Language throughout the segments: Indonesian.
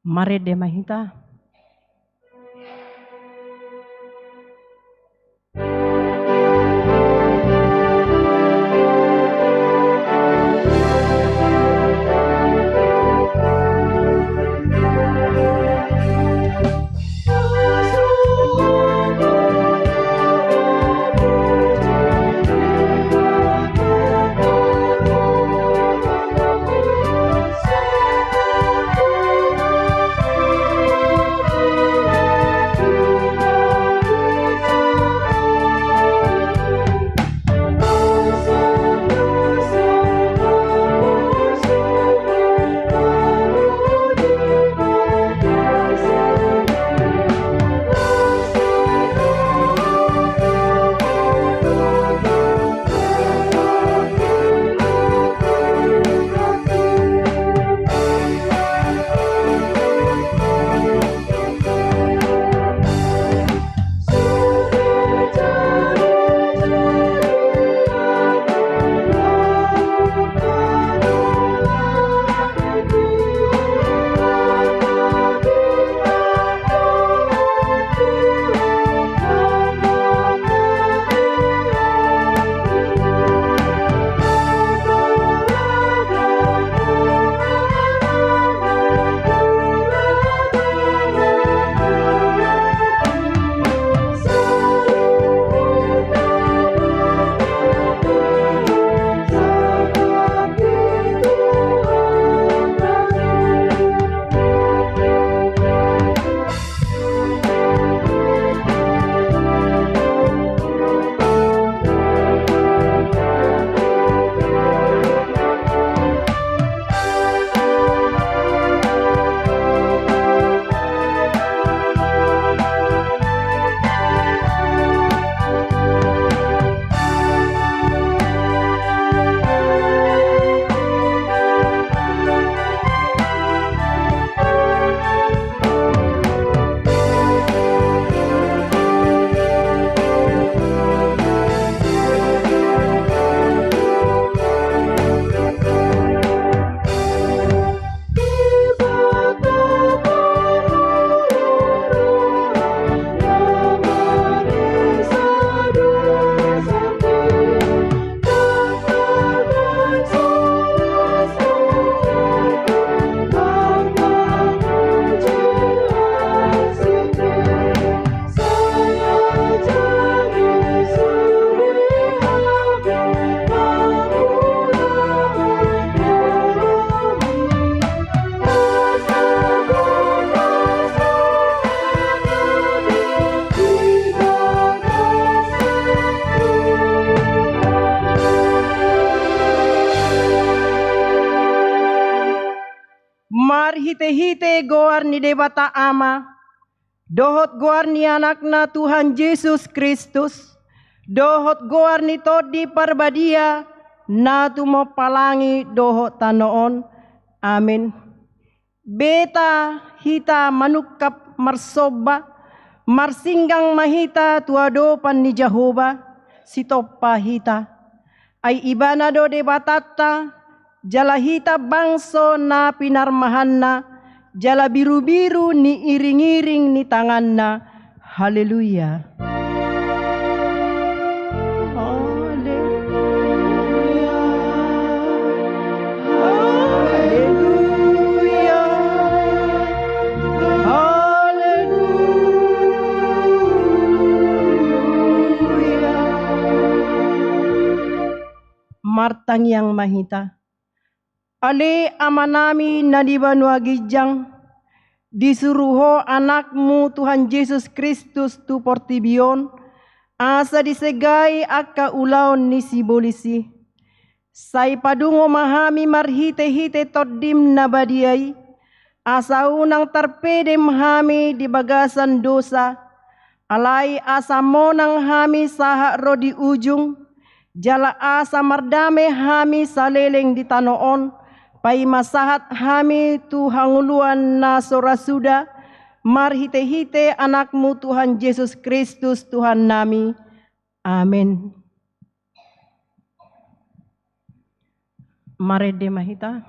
Mare de mahita. Mar hite-hite goar ni debata ama, dohot goar ni anakna Tuhan Yesus Kristus, dohot goar ni todi parbadia, na tumo palangi dohot tanoon. Amin. Beta hita manukap marsoba, marsinggang mahita tuado pan ni Jehovah, sitopa hita. Ay ibanado debatata, jala hita bangso na pinarmahanna, jala biru-biru ni iring-iring ni tanganna. Haleluya. Martang yang mahita. Ale amanami na di banuagijang, disuruho anakmu Tuhan Yesus Kristus tu portibion, asa disegai akka ulaon ni sibolisi. Say padungo mahami marhite-hite todim na badiay, asa unang tarpede mahami di bagasan dosa, alay asa monang hami saha rodi ujung, jala asa mardame hami saleleng di tanoon, pai masahat hami tu hanguluan na sorasuda, marhite-hite anakmu Tuhan Yesus Kristus Tuhan nami. Amin. Mare de mahita.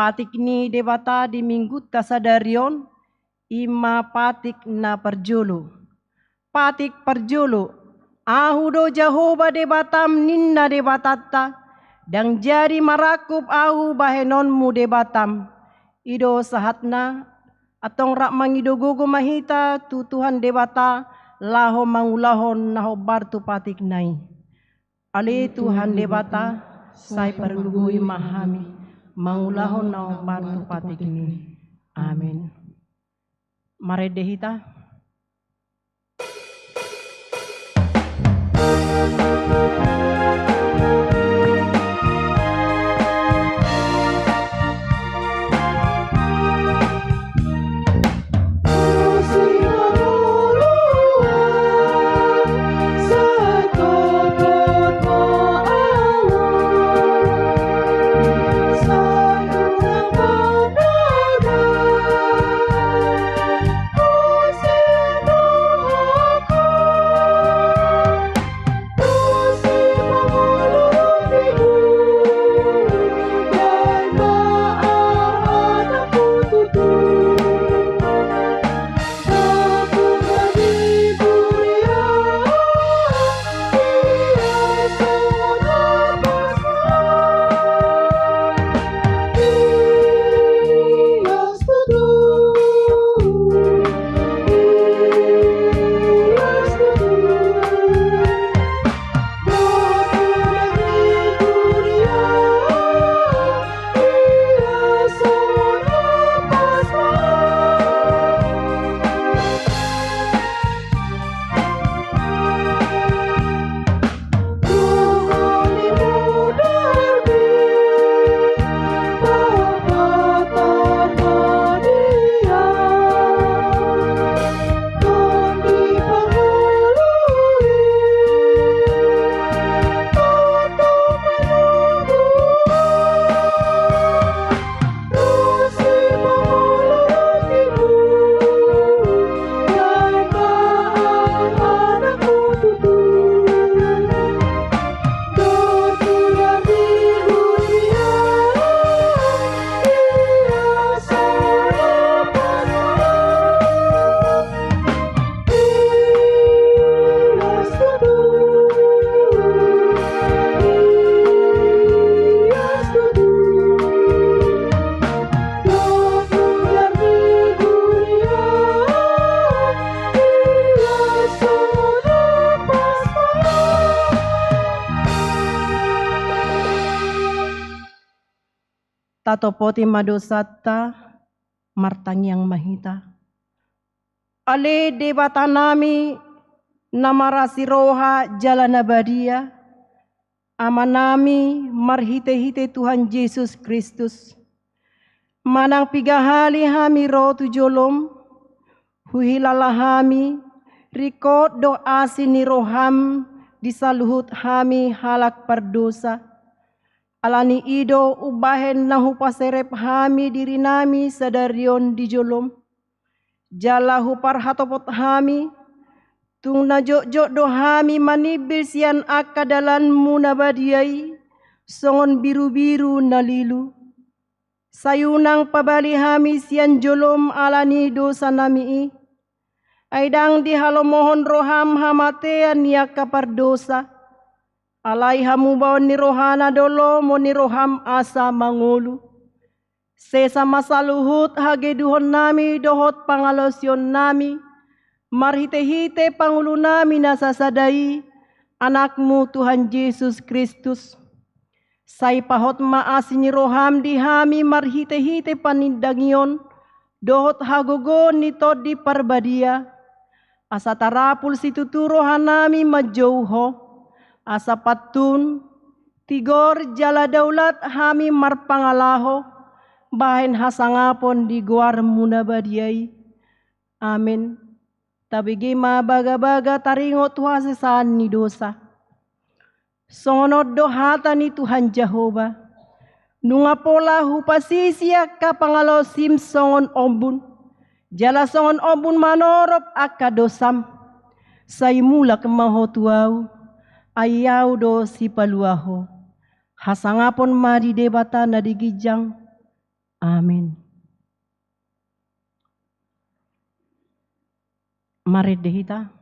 patik ni debata di minggu tasadarion ima patik na perjulu. Patik perjulu ahu do Jehovah debatam ninna debatata dan jari marakup ahu bahenonmu debatam. Ido sahatna atong rak mangido gogo mahita tu Tuhan debata laho mangulahon naho bartu patik nai. Ale Tuhan debata sai perlugui mahami mangulahon naho bartu patik ni. Amin. Mare dehita. Tato poti madosata martang yang mahita. Ale debata nami namarasi roha jalan abadia. Amanami marhite-hite Tuhan Yesus Kristus. Manang pigahali hami rotu jolom. Huhilala hami rikot doa sini roham disaluhut hami halak perdosa. Alani ido ubahen nahu paserep hami diri nami sadarion di jolom. Jalahu parhatopot hami. Tung najok-jok do hami manibil sian akadalan munabadiai. Songon biru-biru nalilu. Sayunang pabali hami sian jolom alani dosa nami. Aidang dihalomohon roham hamatean yaka pardosa. Alai hamu bawa ni rohana dolo mo ni roham asa mangulu. Sesa masaluhut hageduhon nami dohot pangalosyon nami. Marhite-hite pangulu nami nasasadai anakmu Tuhan Yesus Kristus. Sai pahot maasi ni roham di hami marhite-hite panindangion. Dohot hagogon ni todi parbadia. Asa tarapul situtu rohanami majauho. Asa patun, tigor jala daulat hami marpangalaho, bahen hasangapon di guar munabadiai. Amin. Tabigi mabaga-baga taringot tuhasesan ni dosa. Songonod dohata ni Tuhan Jehovah. Nunga pola hupasisia ka pangalosim songon ombun. Jala songon ombun manorop akadosam. Saimulak maho tuau. Ayaw do si paluaho. Hasangapon madi debata na digijang. Amin. Mari dihita.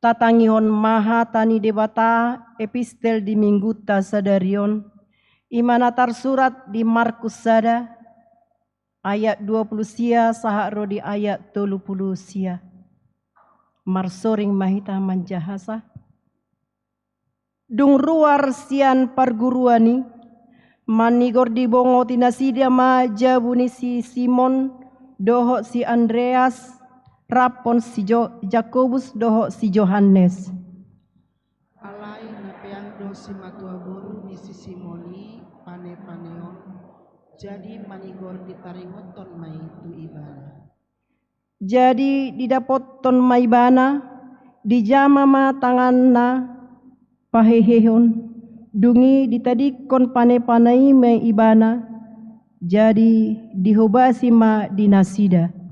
Tatangihon maha tani debata epistel di mingguta sadarion imana tarsurat di Markus sada ayat 20 sia saharo di ayat 30 sia marsoring mahita manjahasa dung ruar sian parguruani manigor di bongo tinasida ma jabuni si Simon doho si Andreas rapon si Jakobus doho si Johannes. Alai napeando si matua boru ni si Simoni pane-paneon. Jadi manigor ditaringoton mai tu ibana. Jadi didapoton maibana dijama ma tanganna pahehehon dungi ditadikon pane-panai mai ibana. Jadi dihobasi ma dinasida.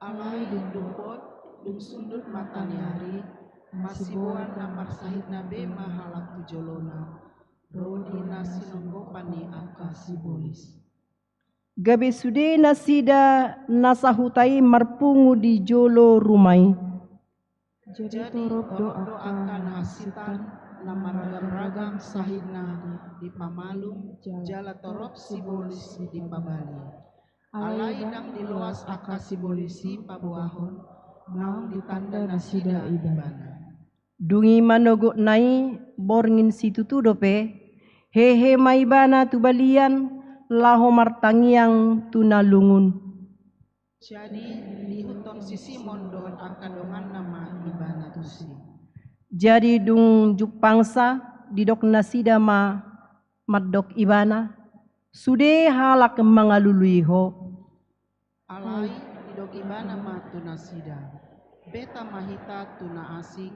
Alai dung dumpot, dung sundut matani hari, masibuan namar sahid nabe mahalak tujolona, rodi nasi nonggo pani aka sibolis. Gabe sude nasida nasahutai marpungu di jolo rumai. Jadi torok doakan hasitan, nama ragam-ragam sahidna di pamalung, jala torok sibolis di pabali. Alai nang diluas aka sibolisi pabuahon, nang ditanda nasida ibana. Dungi manogo nai borngin situ dope, hehe maibana tu balian laho martangiang tunalungun. Jadi dihuton si Simon doon akadongan nama ibana tusi. Jadi dung jupangsa didok nasida ma madok ibana, sude halak mangaluluiho. Alai didok ibana ma tunasida, beta mahita tuna asing,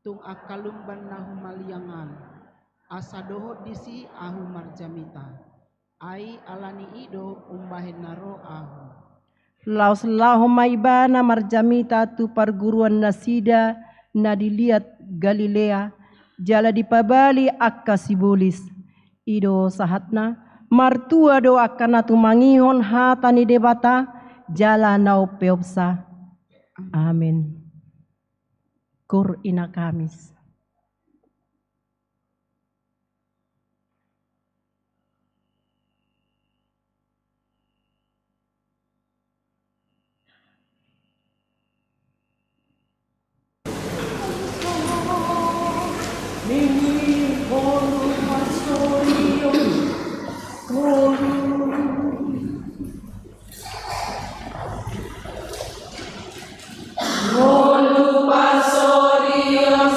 tung akalumban nahu maliangan, asa doho disi ahu marjamita, ai alani ido umbahen naro ahu. Laos laho maibana marjamita tu perguruan nasida na dilihat Galilea, jala dipabali akka sibolis. Ido sahatna, martua do akan atu mangihon hatani debata, jala nau peopsa. Amin. Kur ina Kamis. Pasorion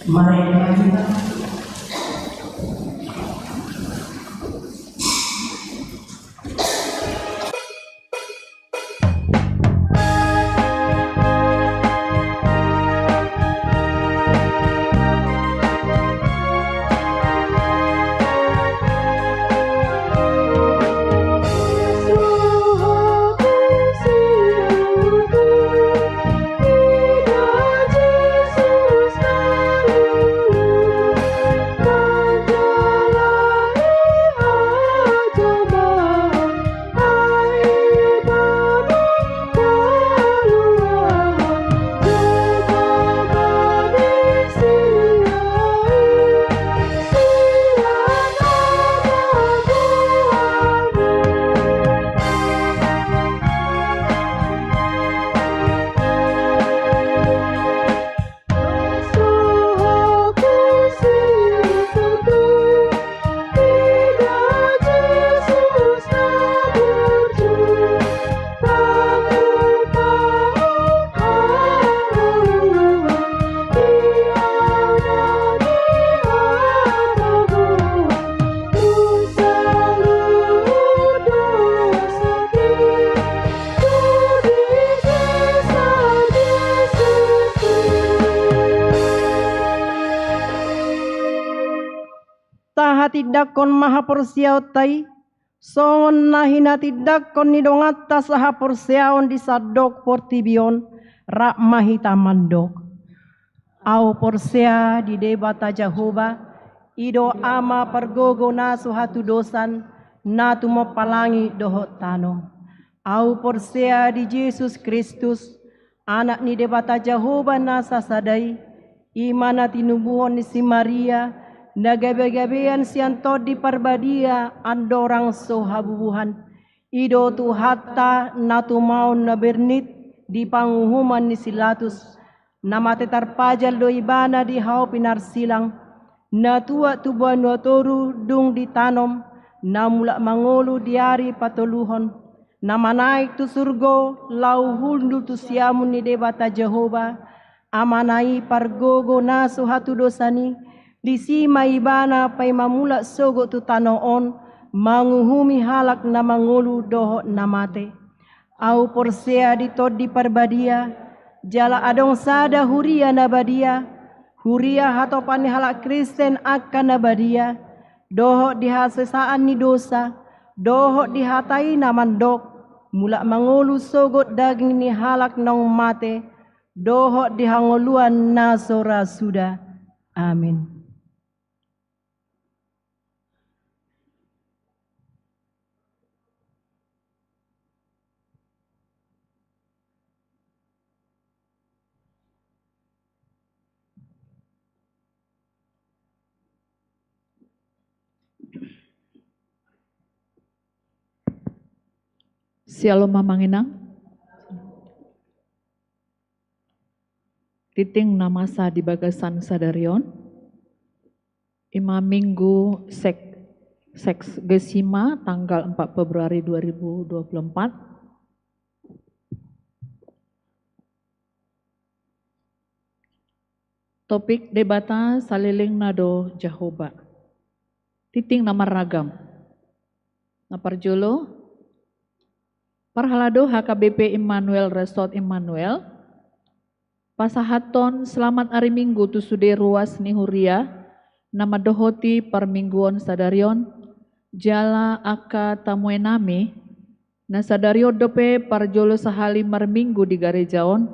Mari kita tidak kon maha porsiao tai songon nahina tidak kon nidongata saha porsiaon di sadok portibion rak mahita mandok au porsia di debata Jehovah ido ama pergogo na suhatu dosan na tumo palangi dohot tano au porsia di Yesus Kristus anak ni debata Jehovah na sasadai imana tinubuhon ni si Maria nagabe-gabean sianto di parbadia andorang sohabubuhan ido tu hatta natu mau nabernit di panguhuman ni silatus namate tarpajal do ibana di hau pinar silang natua tubuan watoru dung di tanom namula mangolu diari patoluhon nama naik tu surgo lau hundu tu siamun ni debata Jehovah amanai pargogo na suhatu dosani di sima ibana pai mamula sogo tu tanoon manguhumi halak na mangulu doho namate au porsea di tod di parbadia jala adong sada huria nabadia huria hatopan halak Kristen akan nabadia doho dihasesaan ni dosa doho dihatai namandok mula mangulu sogot daging ni halak nong mate doho dihangoluan nasora sudah amin. Shalom mamanginang. Titing namasa di bagasan sadarion. Ima minggu seks gesima tanggal 4 Februari 2024. Topik debata saliling nado Jehovah. Titing nama ragam. Naparjolo Parhalado HKBP Immanuel Resort Immanuel pasahaton selamat hari Minggu tu sude ruas ni huria nama dohoti permingguan sadarion jala aka tamuename na sadario dope parjolo sahali marminggu di garejaon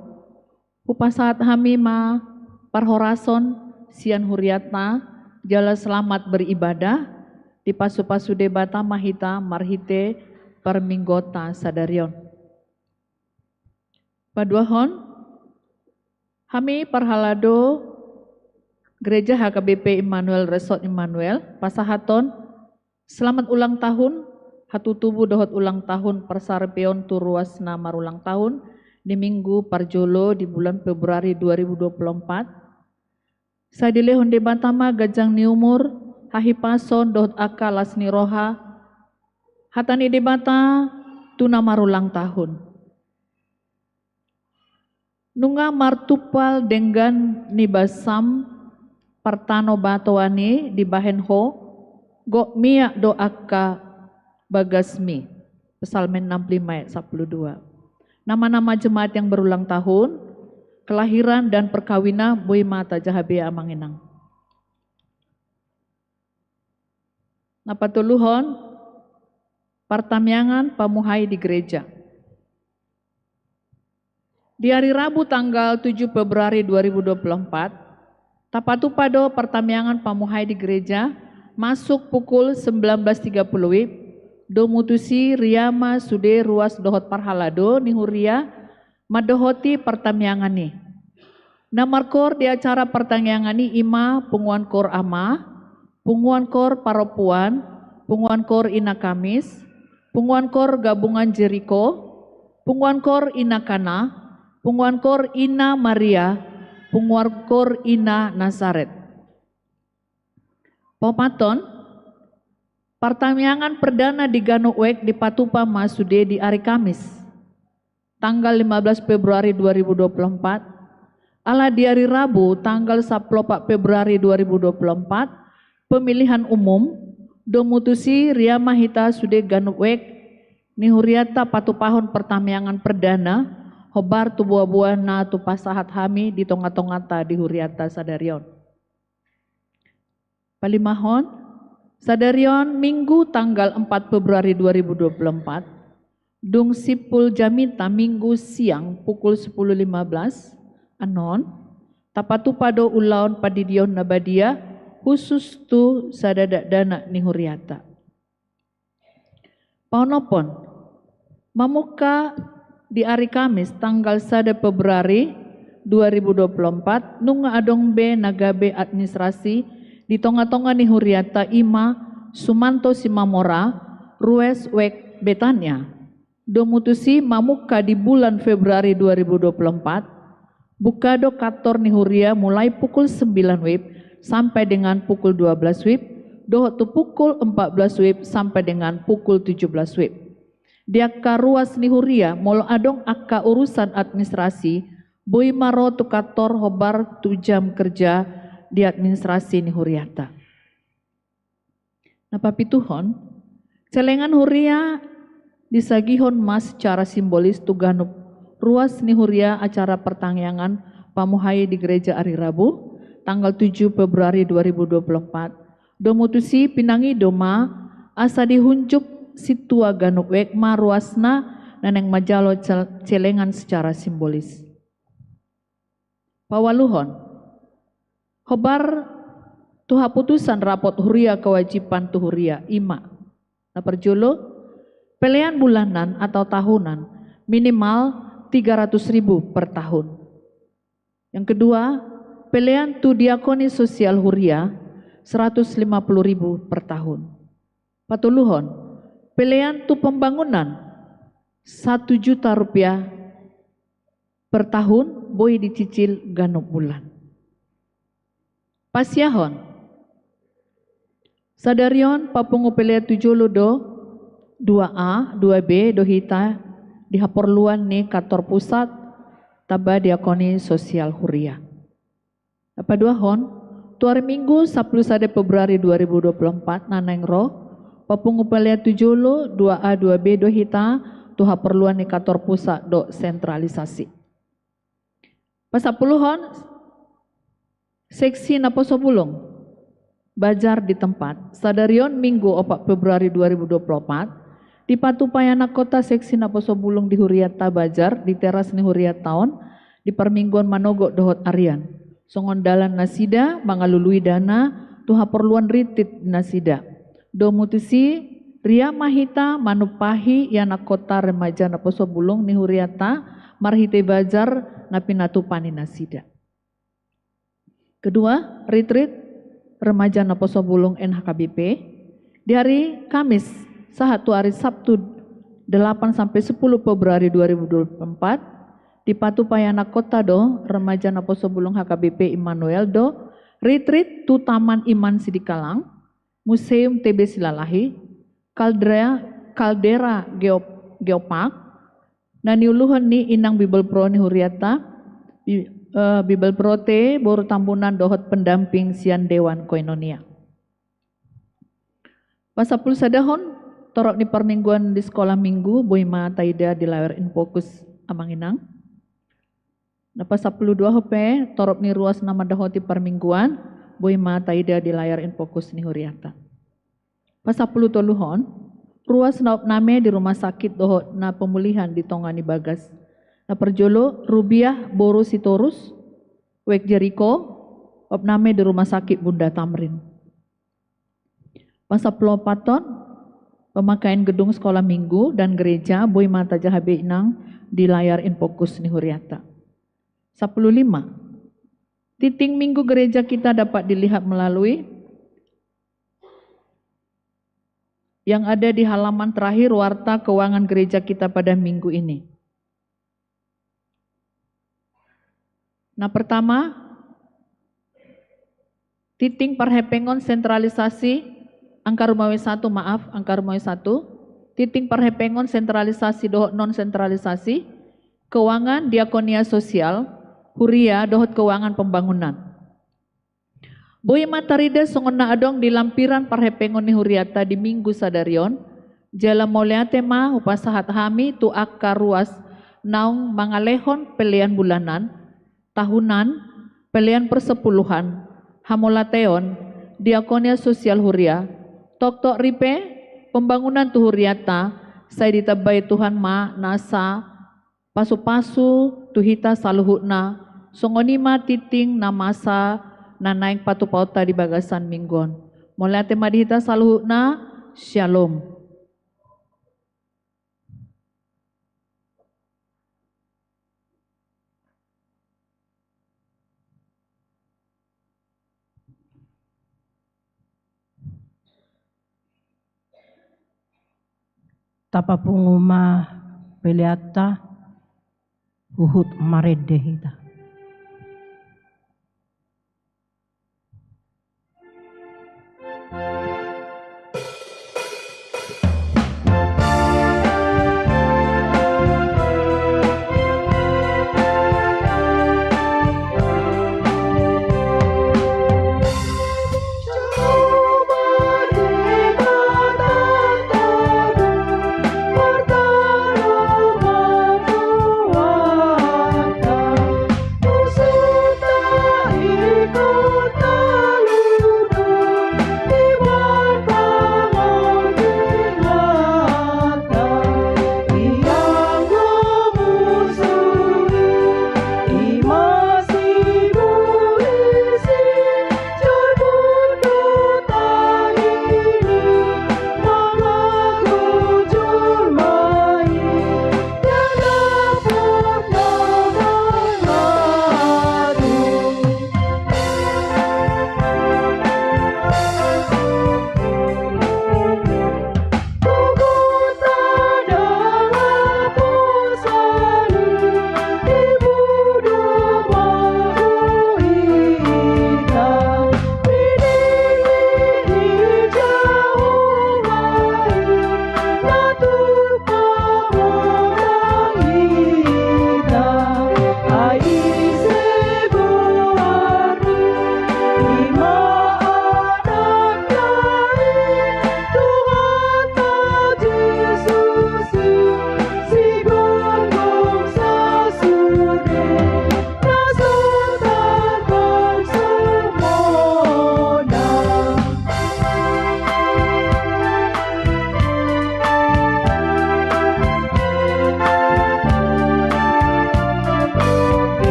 upasahat hami ma parhorason sian huriatna jala selamat beribadah di pasu-pasu debata mahita marhite perminggota sadarion. Paduahon, kami parhalado Gereja HKBP Immanuel Resort Immanuel, pasahaton, selamat ulang tahun, hatu tubuh dohot ulang tahun persarpeon turuas nama ulang tahun di minggu parjolo di bulan Februari 2024. Saya dilehon debatama gajang ni umur, hahipason dohot akalas ni roha, hatani debata tuna marulang tahun. Nunga martupal dengan nibasam partano batoani di bahenho go miak do akka bagasmi. Psalmen 65 ayat 12. Nama-nama jemaat yang berulang tahun, kelahiran dan perkawinan Boy Mata Jahabia Amanginang. Napatuluhon pertamiangan pamuhai di gereja. Di hari Rabu tanggal 7 Februari 2024, tapatu pado pertamiangan pamuhai di gereja masuk pukul 19.30 WIB, do mutusi Riyama Sude ruas dohot parhalado ni huria madohoti pertamiangan ni. Namar kor di acara pertamiangan ni ima punguan kor ama, punguan kor paropuan, punguan kor ina Kamis, punguan kor gabungan Jericho, punguan kor ina Kana, punguan kor ina Maria, punguan kor ina Nazaret. Popaton pertamiangan perdana di Ganuwek di Patupa Masude di hari Kamis tanggal 15 Februari 2024, ala di hari Rabu tanggal 10 Februari 2024 pemilihan umum do mutusi Ria Mahita Sude Ganuwek ni huriata patupahon pertamiangan perdana hobar tu buah-buah na tu pasahat hami di tonga-tongata di huriata sadarion. Palimahon sadarion Minggu tanggal 4 Februari 2024, dung sipul jamita Minggu siang pukul 10.15, anon, tapatu pado ulaon padidion nabadia, khusus tu sadadak dana ni huriata. Paunopon, mamuka di hari Kamis tanggal 1 Februari 2024, nunga adong be nagabe administrasi di tonga-tonga ni huriata ima Sumanto Simamora Rues Wek Betania do mutusi mamuka di bulan Februari 2024 bukado kantor ni huria mulai pukul 9 WIB sampai dengan pukul 12 WIB do tu pukul 14 WIB sampai dengan pukul 17 WIB. Di akka ruas ni huria molo adong akka urusan administrasi boy maro tu kantor hobar tu jam kerja di administrasi ni huriata. Napapituhon, celengan huria disagihon mas secara simbolis tuganup ruas ni huria acara pertangyangan pamuhai di gereja hari Rabu tanggal 7 Februari 2024. Domutusi pinangi doma asa dihunjuk situa ganukwek maruasna naneng majalo celengan secara simbolis. Pawaluhon, khobar tuha putusan rapot huria kewajiban tu huria ima. Nah perjolo pelean bulanan atau tahunan minimal 300.000 per tahun. Yang kedua, pelean tu diakoni sosial huria 150.000 per tahun. Patuluhon, pelean tu pembangunan 1 juta rupiah per tahun boy dicicil ganuk bulan. Pasiahon, sadarion papungu pelea 7 do 2A, 2B do hita di haporluan ni kantor pusat taba diakoni sosial huria. Apa duahon, tu hari Minggu 10 Februari 2024 naneng ro papungu pelea 7 lo 2A, 2B do hita tu haporluan ni kantor pusat do sentralisasi. Pasapuluhon, seksi naposo bulung bajar di tempat sadarion Minggu 4 Februari 2024 di Patupayana Kota seksi naposo bulung di Huriata Bajar di teras ni Huriat Taon di permingguan Manogo dohot Arian songon dalan nasida mangalului dana tuha perluan ritit nasida do mutusi Ria Mahita manupahi yana kota remaja naposo bulung ni Huriata marhite Bajar napinatupani nasida. Kedua, retreat remaja naposo bulung NHKBP di hari Kamis sahatu hari Sabtu 8 sampai 10 Februari 2024 di Patupayana Kota do remaja naposo bulung HKBP Immanuel do retreat tu Taman Iman Sidikalang, Museum TB Silalahi, Caldera Geopark, dan niuluhan ni Inang Bible Pro ni Huriata Bibel Prote, Boru Tambunan Dohot Pendamping Sian Dewan Koinonia. Pasapul sadahon, torok ni permingguan di sekolah minggu, Boima Taida di layar Infokus Amanginang. Napa 10 hope, torok ni ruas nama dahoti permingguan, Boima Taida di layar Infokus ni Huriata. Pas 10 toluhon, ruas naop name di rumah sakit dohot na pemulihan di Tongani Bagas. Na perjolo Rubiah Boru Sitorus, Wek Jericho, op name di rumah sakit Bunda Tamrin. Pas 10 paton, pemakaian gedung sekolah minggu dan gereja Boima Tajahabe Inang di layar Infokus ni Huriata. 15. Titing minggu gereja kita dapat dilihat melalui yang ada di halaman terakhir warta keuangan gereja kita pada minggu ini. Nah, pertama, titing perhepengon sentralisasi angka rumawi 1, angka rumawi 1, titing perhepengon sentralisasi dohot non sentralisasi, keuangan diakonia sosial, huria dohot keuangan pembangunan. Boy matarida songona adong di lampiran parhepengon ni huriata di minggu sadarion, jala moleate ma upasahat hami tu akka ruas naung mangalehon pelian bulanan, tahunan, pelian persepuluhan, hamolateon, diakonia sosial huria, tok ripe, pembangunan tu huriata, saya ditabay Tuhan ma nasa, pasu-pasu tuhita saluhutna, songonima titing namasa, nanaing patupauta di bagasan minggon. Moleate madihita saluhutna, shalom. Tapa punguma peliata uhut marede hita.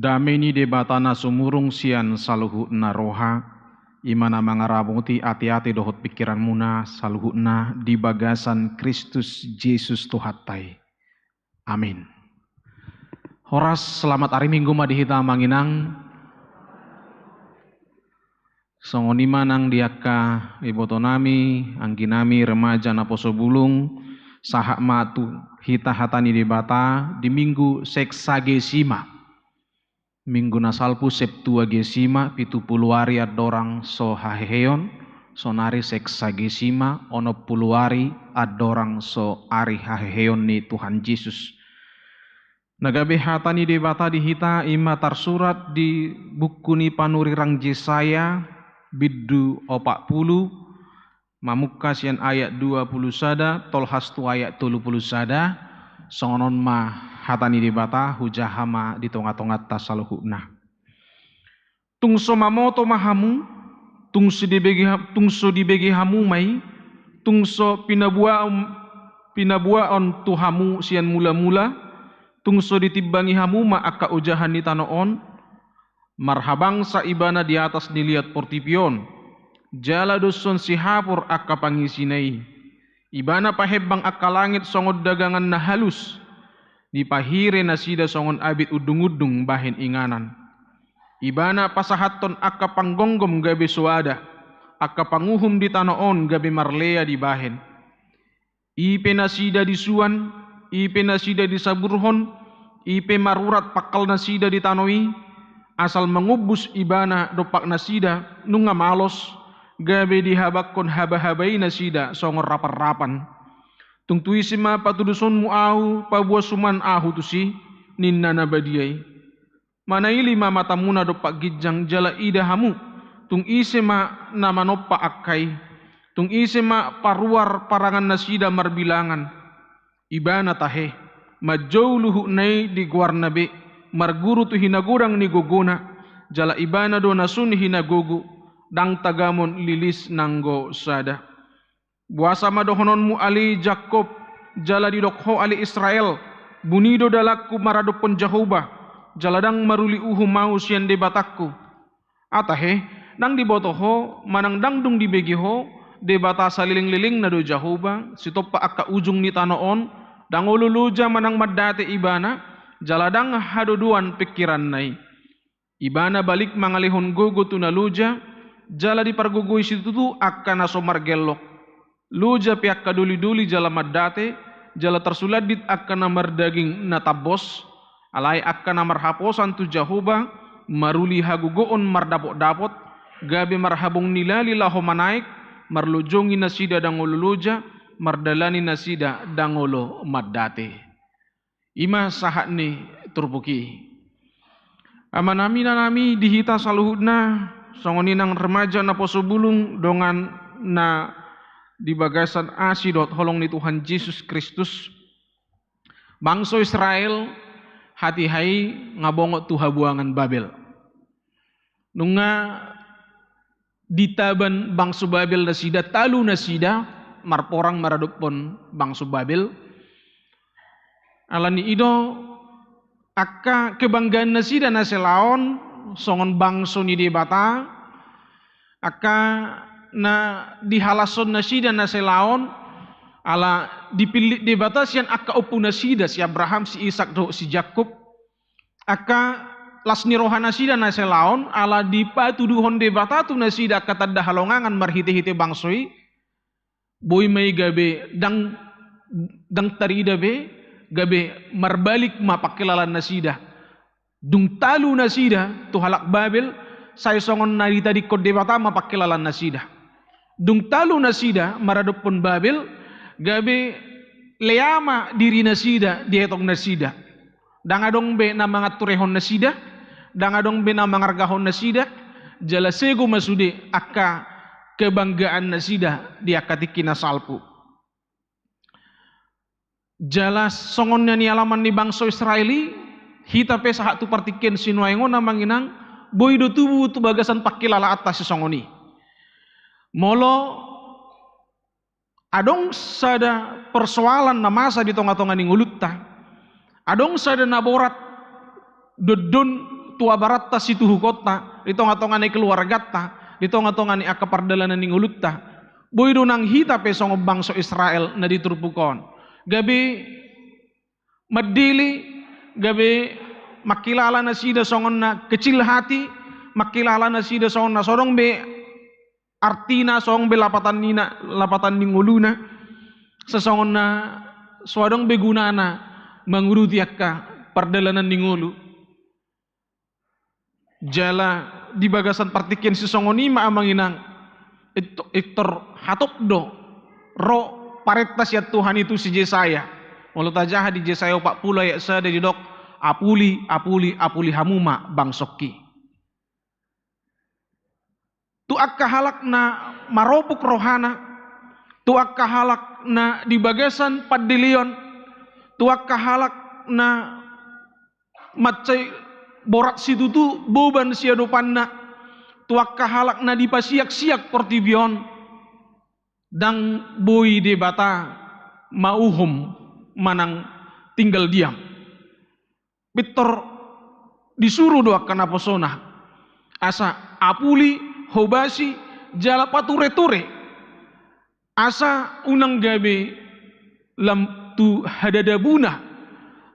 dameni debatana sumurung sian saluhutna roha, imana mangarabuti ati-ati dohot pikiran muna saluhutna di bagasan Kristus Yesus Tuhatai. Amin. Horas selamat hari Minggu madihita manginang. Songoni manang diaka ibotonami, angginami remaja naposo bulung, sahak matu hita hatani debata di minggu seksagesima. Minggu nasalpu Septuagesima pitu puluari adorang so haheheon, sonari seksagesima ono puluari adorang so ari haheheon ni Tuhan Yesus. Nagabe hatani debata di hita ima tersurat di buku ni panurirang Yesaya biddu 40 mamukasian ayat 20 sada tolhastu ayat 30 sada songonon ma hatani debata hujahama di tonga-tonga tasaluhuna tungso mamoto mahamu tungso dibegi hamu mai tungso pinabuaon tuhamu sian mula-mula tungso ditibangi hamu ma akka ujahan di tanoon marhabang sa ibana di atas dilihat portipion jala doson si hapur akka pangisinai ibana pahebang akka langit songod dagangan na halus dipahire na sida songon abit udung-udung bahin inganan ibana pasahaton akka panggonggom gabi suada akka panguhum di tanoon gabi marlea di bahin ipe na sida di suan ipe na sida di saburhon ipe marurat pakal na sida di tanoi asal mengubus ibana dopak nasida nunga malos gabe dihabakon haba-habai nasida songor rapan-rapan tungtui sima patuduson mu ahu pabuas suman ahu tusi ninna nabadiai manaili ma matamuna dopak gijang jala ida hamu tung isema nama noppa akkai tung isema paruar parangan nasida marbilangan ibana tahe majau luhu nai di guarnabe marguru tu hinagurang ni guguna jala ibana do nasun hinagugu dang tagamon lilis nanggo sada buasa madohonon mu ali Jakob jala didokho ali Israel bunido dalakku maradopon Jehovah jaladang maruli uhu mau sian debatakku atahe nang dibotoho manang dangdung dibegiho debata saliling-liling na do Jehovah sitoppa akka ujung ni tanoon dangoluluja manang madate ibana jaladang haduduan pikiran nai ibana balik mangalihon gugu tunaluja jala dipargugui situtu akan naso margelok luja piak kaduli-duli jala madate jala tersuladit akan namar daging natabos alai akan namar haposan tu Jehovah maruli hagugoon mardapot-dapot gabe marhabong nilali laho manaik marlujongi nasida dangoluluja mardalani nasida dangolo madate ima sahat ni turpuki amanami nanami dihita saluhudna songoni nang remaja na poso bulung dongan na di bagasan asidot holong ni Tuhan Yesus Kristus bangso Israel hati hai ngabongot tu habuangan Babel nunga ditaban bangso Babel nasida talu nasida marporang maradupon bangso Babel alani ido akka kebanggaan nasida naselaon songon bangso ni debata akka na dihalason nasida naselaon ala dipilih debata sian akka upu nasida si Abraham si Ishak do si Jakob akka lasni rohana nasida naselaon ala dipatuduhon debata tu nasida kata dahalongangan marhite-hite bangsoi boy may gabe dang tarida be gabe marbalik mapakilalan nasida dung talu nasida tu halak Babel say songon narita di kod debata mapakilalan nasida dung talu nasida maradopon Babel gabe leama diri nasida dietong nasida dangadong be na mga turehon nasida dangadong be na mangargahon nasida jala sego masude akka kebanggaan nasida di akatiki nasalpu jala songonnya ni alaman ni bangso Israeli hita pe sahat tu partiken sinuaingo na manginang boy do tubu tu bagasan pakilala atas si songoni molo adong sada persoalan na masa di tonga-tonga ning ulutta adong sada naborat dodon tua baratta situ hukota, di tonga-tongani keluargatta, di tonga-tongani akka pardalanan ning ulutta. Boy do nang hita pe songo bangso Israel na diturpukon. Gabi madili, gabi makilala na sida songon na kecil hati, makilala na sida songon na sorong be artina songon be lapatan ning uluna, sesongon na swadong be gunana manguruti akka pardalanan ning ulu. Jala di bagasan partikin si songoni maamanginang itor hatop do ro paretas ya Tuhan itu si Yesaya. Walau tajah di Yesaya 40 ayat 1 di dok apuli hamuma bangsoki. Tu akka halak na marobuk rohana, tu akka halak na di bagasan padilion, tu akka halak na macai borat situ tu boban siado panna, tuak kahalak na di pasiak-siak portibion dang boy de bata mauhum manang tinggal diam. Pitor disuruh doa kana posona asa apuli hobasi jala pature-ture asa unang gabe lam tu hadadabuna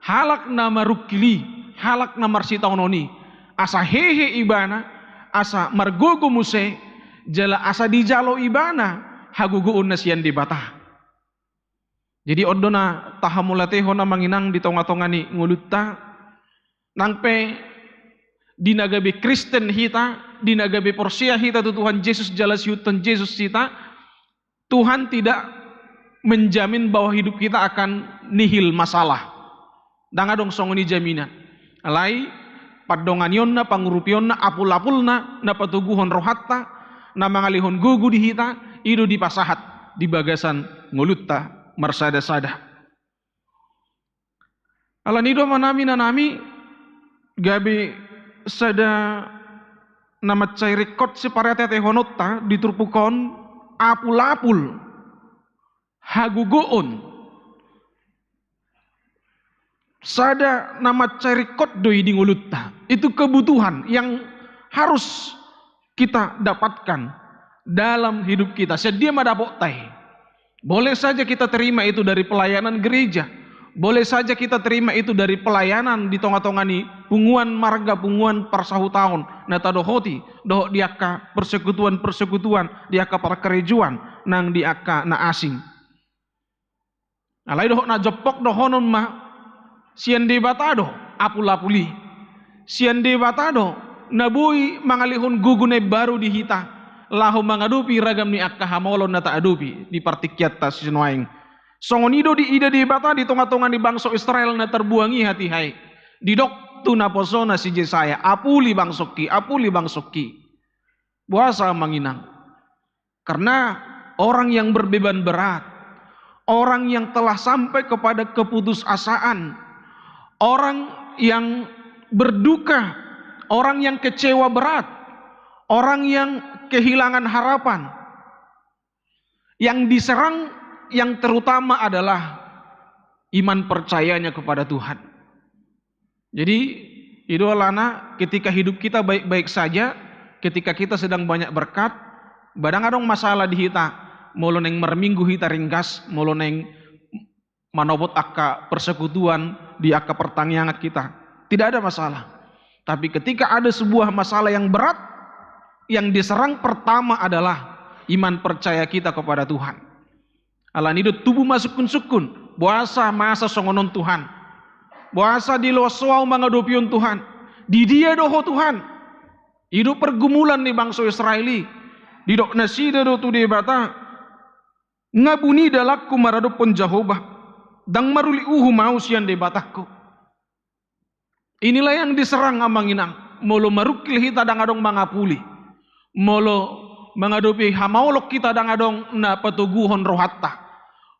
halak na marukili halak namar sitaunoni asa hehe ibana asa margogo muse jala asa dijalo ibana haguguun na siyan di bata. Jadi odona tahamulateho na manginang di tonga-tongani ngulutta nangpe dinagabi Kristen hita, dinagabi porsia hita tu Tuhan Yesus jala siutan Yesus hita, Tuhan tidak menjamin bahwa hidup kita akan nihil masalah. Dangadong songoni jaminan. Alai padonganionna pangurupionna apul-apulna na patuguhon rohatta na mangalihon gugu di hita ido di pasahat di bagasan ngulutta marsada-sada. Alanido manami nanami gabi sada nama cai rekod si paretete honotta diturpukon apul-apul hagugoon sada nama cari kot doi di ngulutta. Itu kebutuhan yang harus kita dapatkan dalam hidup kita. Sedia madapok tai. Boleh saja kita terima itu dari pelayanan gereja. Boleh saja kita terima itu dari pelayanan di tonga-tongani punguan marga, punguan persahutaon. Nata dohoti, doh diaka persekutuan, diaka perkerejuan, nang diaka na asing. Alai doh na jopok dohonon mah sian de batado apul-apuli sian de batado nabui mangalihun gugune baru di hita lahu mangadupi ragam ni akka hamolon na taadupi di partikyat tas sinuaing songonido di ida di bata di tonga-tonga di bangso Israel na terbuangi hati hai di dok tu naposona si Yesaya apuli bangsoki puasa manginang karena orang yang berbeban berat, orang yang telah sampai kepada keputusasaan, orang yang berduka, orang yang kecewa berat, orang yang kehilangan harapan, yang diserang yang terutama adalah iman percayanya kepada Tuhan. Jadi idolana ketika hidup kita baik-baik saja, ketika kita sedang banyak berkat, badang adong masalah di hita, molo neng merminggu hita ringkas, molo neng manobot akka persekutuan di akka pertanian kita, tidak ada masalah. Tapi ketika ada sebuah masalah yang berat, yang diserang pertama adalah iman percaya kita kepada Tuhan. Alan itu tubuh masuk sukun, puasa masa songonon Tuhan, puasa di loswau mangadopion Tuhan, di dia doho Tuhan. Hidup pergumulan di bangsa Israeli, di dok nasida do tu debata, ngabuni dalakku marado penjahobah, dang maruli mau sian debatakku. Inilah yang diserang amanginang, molo marukil hita dang adong mangapuli, molo mangadopi hamaolok kita dang adong na patuguhon rohatta,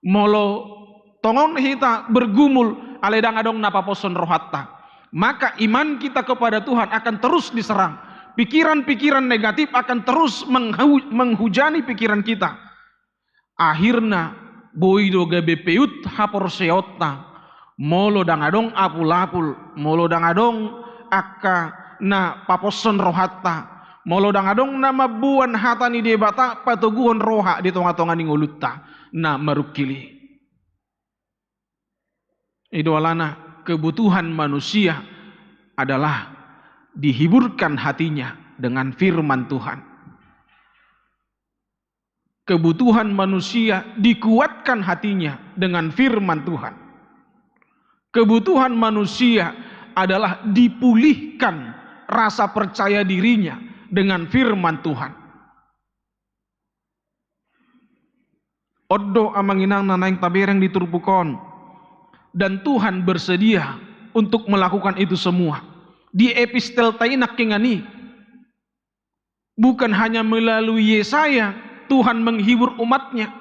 molo tongon hita bergumul ale dang adong na paposon rohatta. Maka iman kita kepada Tuhan akan terus diserang. Pikiran-pikiran negatif akan terus menghujani pikiran kita. Akhirnya boido gabe peut hapor seotta, molo dang adong apul-apul, molo dang adong akka na paposon rohatta. Molo dangadong na mabuan hata ni debata patuguhon roha di tonga-tonga ni ngulutta na marukili. Idolana kebutuhan manusia adalah dihiburkan hatinya dengan firman Tuhan. Kebutuhan manusia dikuatkan hatinya dengan firman Tuhan. Kebutuhan manusia adalah dipulihkan rasa percaya dirinya dengan firman Tuhan. Oddo amanginang nanaing tabereng diturpukon. Dan Tuhan bersedia untuk melakukan itu semua. Di epistel tainak kengani. Bukan hanya melalui Yesaya Tuhan menghibur umatnya.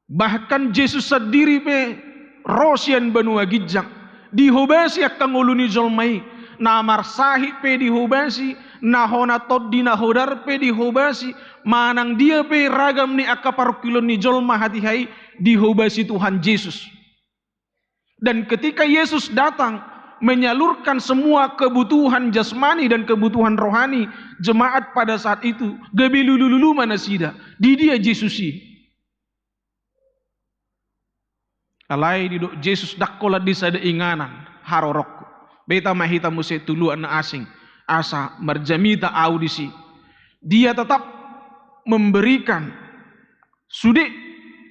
Bahkan Yesus sendiri pe rosian benua gijang. Dihobasi akan nguluni jolmai. Na marsahi pe dihobasi. Na honatod di nahodar pe dihobasi. Manang dia pe ragam ni akaparukilon ni jolma hati hai. Dihobasi Tuhan Yesus. Dan ketika Yesus datang menyalurkan semua kebutuhan jasmani dan kebutuhan rohani jemaat pada saat itu, gebelululu mana sida di dia Yesusi. Alai di Yesus dakkola di sada inganan harorok. Beta mahita muse tuluan na asing asa marjamita audisi. Dia tetap memberikan sudik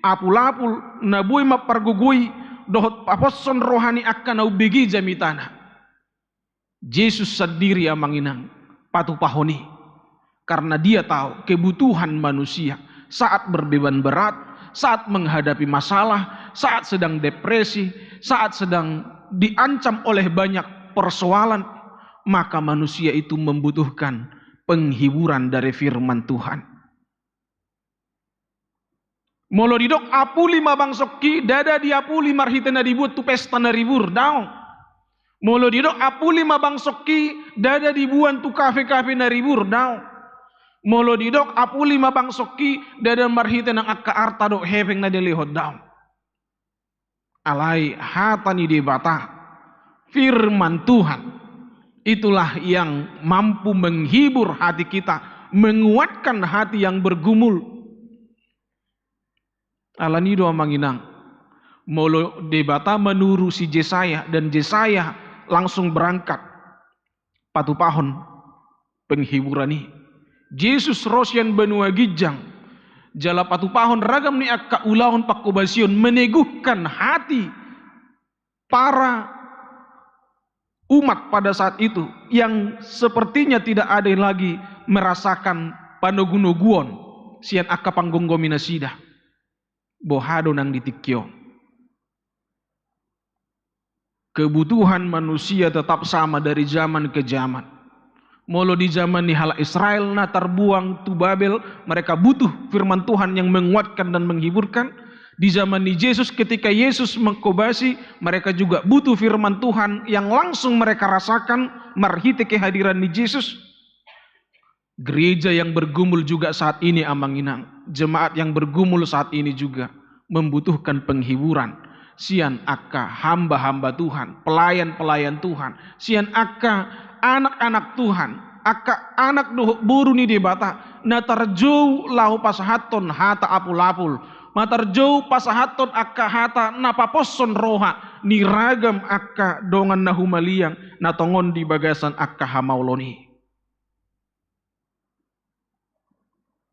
apul-apul nabui mapargugui dohot paposon rohani akan naubigi jamitana. Yesus sendiri yang menginang patu pahoni karena dia tahu kebutuhan manusia saat berbeban berat, saat menghadapi masalah, saat sedang depresi, saat sedang diancam oleh banyak persoalan, maka manusia itu membutuhkan penghiburan dari firman Tuhan. Molo didok apuli mabangsoki dada di apuli marhitena dibuat tu pesta naribur daong. Molo didok apuli mabangsoki dada dibuat tu kafe-kafe naribur daong. Molo didok apuli mabangsoki dada marhitena akka arta dok hepeng na delihot daong. Alai hatani debata firman Tuhan itulah yang mampu menghibur hati kita, menguatkan hati yang bergumul. Alanido amanginang molo debata menuru si Yesaya dan Yesaya langsung berangkat patupahon penghiburan ini. Yesus rosian benua gijang jala patupahon ragam ni akka ulahon pakubasion meneguhkan hati para umat pada saat itu yang sepertinya tidak ada lagi merasakan panogunoguon sian akka panggonggomina sida. Bohado nang ditikyo. Kebutuhan manusia tetap sama dari zaman ke zaman. Molo di zaman ni hala Israel na terbuang tu Babel, mereka butuh firman Tuhan yang menguatkan dan menghiburkan. Di zaman ni Yesus ketika Yesus mengkobasi, mereka juga butuh firman Tuhan yang langsung mereka rasakan marhite kehadiran ni Yesus. Gereja yang bergumul juga saat ini amanginang. Jemaat yang bergumul saat ini juga membutuhkan penghiburan. Sian akka hamba-hamba Tuhan, pelayan-pelayan Tuhan. Sian akka anak-anak Tuhan, akka anak buru ni debata. Natarjou lahu pasahaton hata apul-apul. Matarjou pasahaton akka hata napaposon roha. Niragam akka dongan nahumaliang natongon di bagasan akka hamauloni.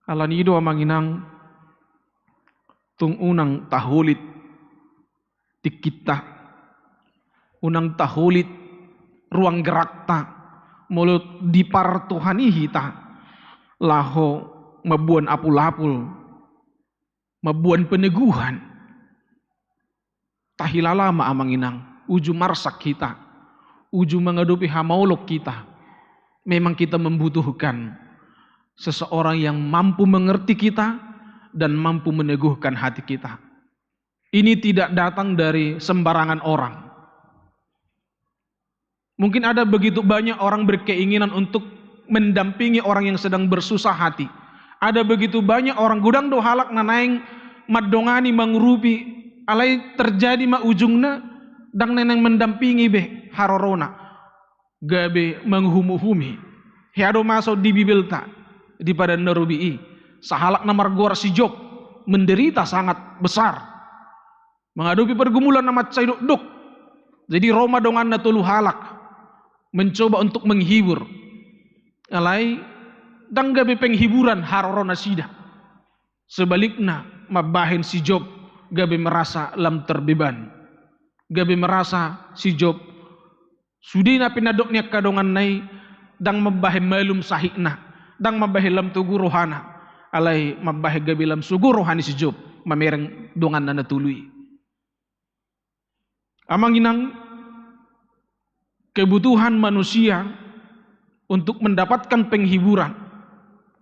Alanido amanginang tung unang tahulit tikita unang tahulit ruang gerakta mulut dipartuhani hita laho mabuan apul-apul mabuan peneguhan tahilalama amanginang uju marsak kita uju mengadupi hamaulok kita. Memang kita membutuhkan seseorang yang mampu mengerti kita dan mampu meneguhkan hati kita. Ini tidak datang dari sembarangan orang. Mungkin ada begitu banyak orang berkeinginan untuk mendampingi orang yang sedang bersusah hati. Ada begitu banyak orang gudang do halak nanaing madongani mangurupi alai terjadi ma ujungna dang neneng mendampingi be harorona. gabe menghumi-humi. Hiado masuk di Bibel tak di pada narubii. Sahalak namar gor si Job menderita sangat besar. Menghadapi pergumulan nama caiduk-duk. Jadi Roma dongan na tulu halak. Mencoba untuk menghibur. Alai dang gabe penghiburan haroro nasida. Sebaliknya mabahin si Job gabe merasa lam terbeban. Gabe merasa si Job sudina pinadoknya kadongan nai dang mabahin malum sahikna. Dang mabahin lam tugu rohana. Alai mabahin gabe lam sugu rohani si Job. Mamereng dongan na natului. Amanginang kebutuhan manusia untuk mendapatkan penghiburan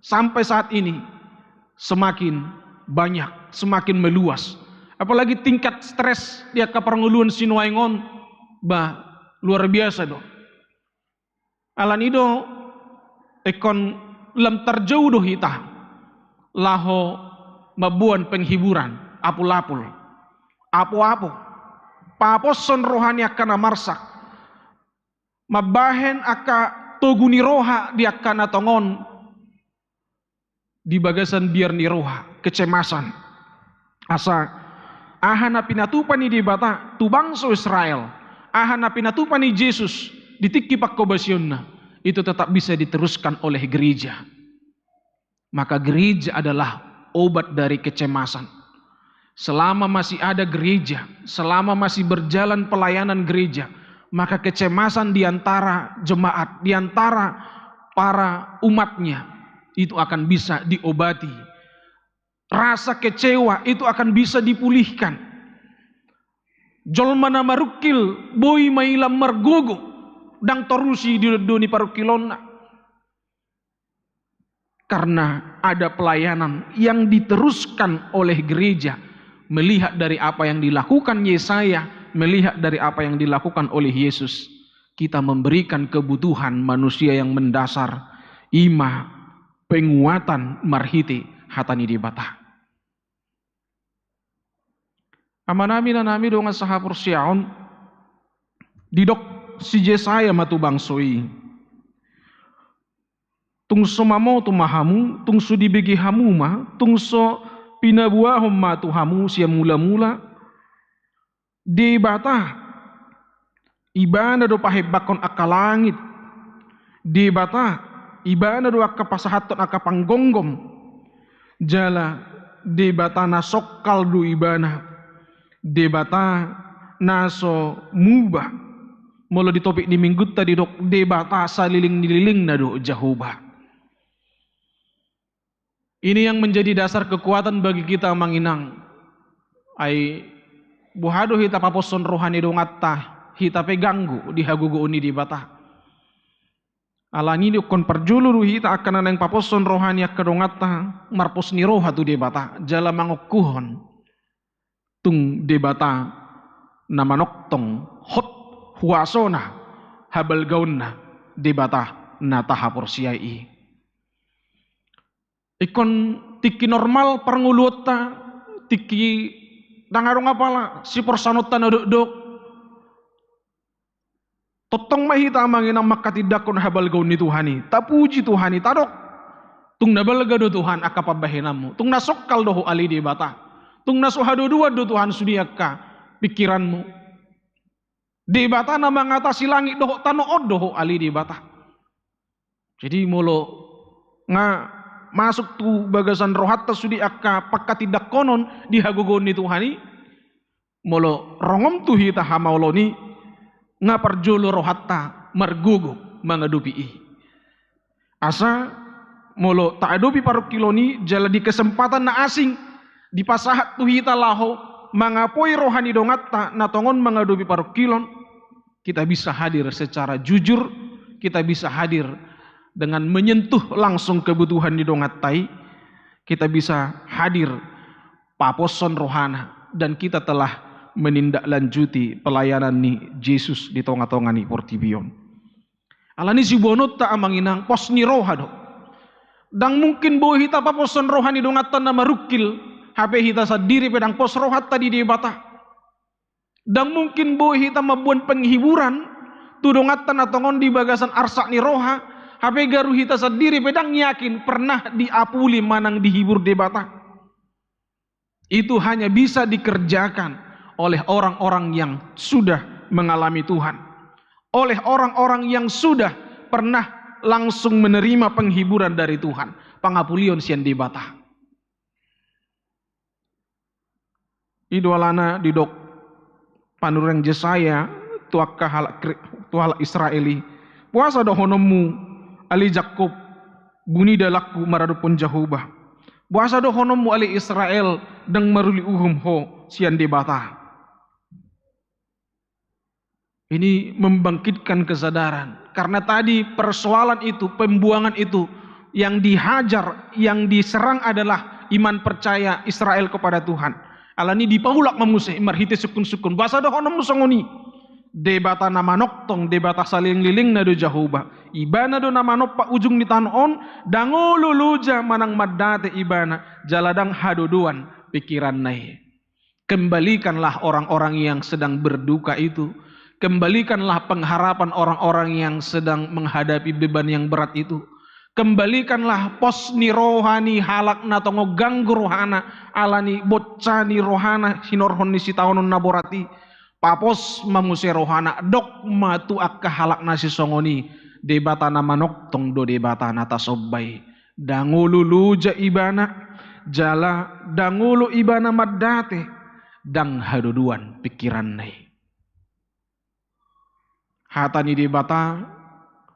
sampai saat ini semakin banyak, semakin meluas. Apalagi tingkat stres dia kaparnguluan sinuaingon luar biasa do. Alan ido ekon lam terjauh do hita laho mabuan penghiburan apul-apul apo-apo paposon rohani akan amarsak mabahen aka toguni roha di akan atongon di bagasan biar ni roha kecemasan asa ahana pinatupan ni di bata tu bangsa Israel ahana pinatupan ni Yesus di tiki pakobasyonna itu tetap bisa diteruskan oleh gereja. Maka gereja adalah obat dari kecemasan. Selama masih ada gereja, selama masih berjalan pelayanan gereja, maka kecemasan di antara jemaat, di antara para umatnya itu akan bisa diobati. Rasa kecewa itu akan bisa dipulihkan. Jolmana marukil boy mailam margogo dang torusi di doni parukilonna. Karena ada pelayanan yang diteruskan oleh gereja. Melihat dari apa yang dilakukan Yesaya, melihat dari apa yang dilakukan oleh Yesus, kita memberikan kebutuhan manusia yang mendasar, ima, penguatan marhiti hatani di bata. Amanami nanami dongan sahapur siaon, didok si Yesaya matu bangsoi. Tungso mamo tu mahamu, tungso dibegi hamuma, tungso pinabuahom matu hamu siya mula-mula di bata ibana do pahebakon akalangit di bata ibana do akapasahaton akapanggongom jala di bata nasokal do ibana di bata naso muba mula di topik di minggu tadi dok di bata saliling-nililing na do jahoba. Ini yang menjadi dasar kekuatan bagi kita manginang. Ai buhado hita paposon rohani dongatta hita peganggu di hagugu uni di bata. Alangi kon perjuluru hita akan anang paposon rohani akadongatta marpos ni roha tu di bata jala mangokuhon tung di bata namanoktong hot huasona habal gaunna di bata nataha porsiai. Ikon tiki normal parnguluta tiki dangarong apala si porsanutan dok totong mahita manginang makatidakon habal gaun ni Tuhani tapuji Tuhani tadok tung nabalga do Tuhan akapabahinamu tung nasokal doho ali di bata tung nasuhado dua do Tuhan sudiaka pikiranmu di bata na mengatasi langit doho tanood doho ali di bata. Jadi molo nga masuk tu bagasan rohatta sudi akka pakka tidak konon di hagogon ni Tuhani molo rongom tu hita hamauloni nga parjolo rohatta margugo mangadupi asa molo taadopi parukiloni jala di kesempatan na asing di pasahat tu hita laho mangapoi rohani dongatta na tongon mangadupi parukilon kita bisa hadir secara jujur, kita bisa hadir dengan menyentuh langsung kebutuhan di dongatai, kita bisa hadir paposon rohana dan kita telah menindaklanjuti pelayanan ni Yesus di tonga-tonga ni Portibion. Alani si bonot ta amanginang pos ni roha do. Dang mungkin bo hita paposon rohani dongatan na marukil, hape hita sadiri pedang pos rohat tadi di bata. Dang mungkin bo hita mabuan penghiburan tudongatan atau ngon di bagasan arsak ni roha, HP garu hita sendiri pedang yakin pernah diapuli manang dihibur debata. Itu hanya bisa dikerjakan oleh orang-orang yang sudah mengalami Tuhan, oleh orang-orang yang sudah pernah langsung menerima penghiburan dari Tuhan, pangapulion sian debata. Idolana didok panureng Jesaya tuakka halak Israeli puasa dohonomu ali Jakob buni dalakku maradupun Jahubah puasa dohonomu ali Israel deng maruli uhum ho sian debata. Ini membangkitkan kesadaran karena tadi persoalan itu, pembuangan itu yang dihajar, yang diserang adalah iman percaya Israel kepada Tuhan. Alani dipaulak memusih marhite sukun-sukun bahasa dohonom musongoni debata nama noktong debata saling liling nado Jahubah ibana do nama pak ujung di tanon dangulu luja manang madate ibana jaladang haduduan pikiran nai. Kembalikanlah orang-orang yang sedang berduka itu, kembalikanlah pengharapan orang-orang yang sedang menghadapi beban yang berat itu. Kembalikanlah pos ni rohani halak na tongo ganggu rohana alani bocah ni rohana sinorhon ni sitaonon naborati papos mamuse rohana dok matu akka halak nasi songoni debata nama noktong do debata nata sobbai dangulu luja ibana jala dangulu ibana madate dang haduduan pikiran nai hatani debata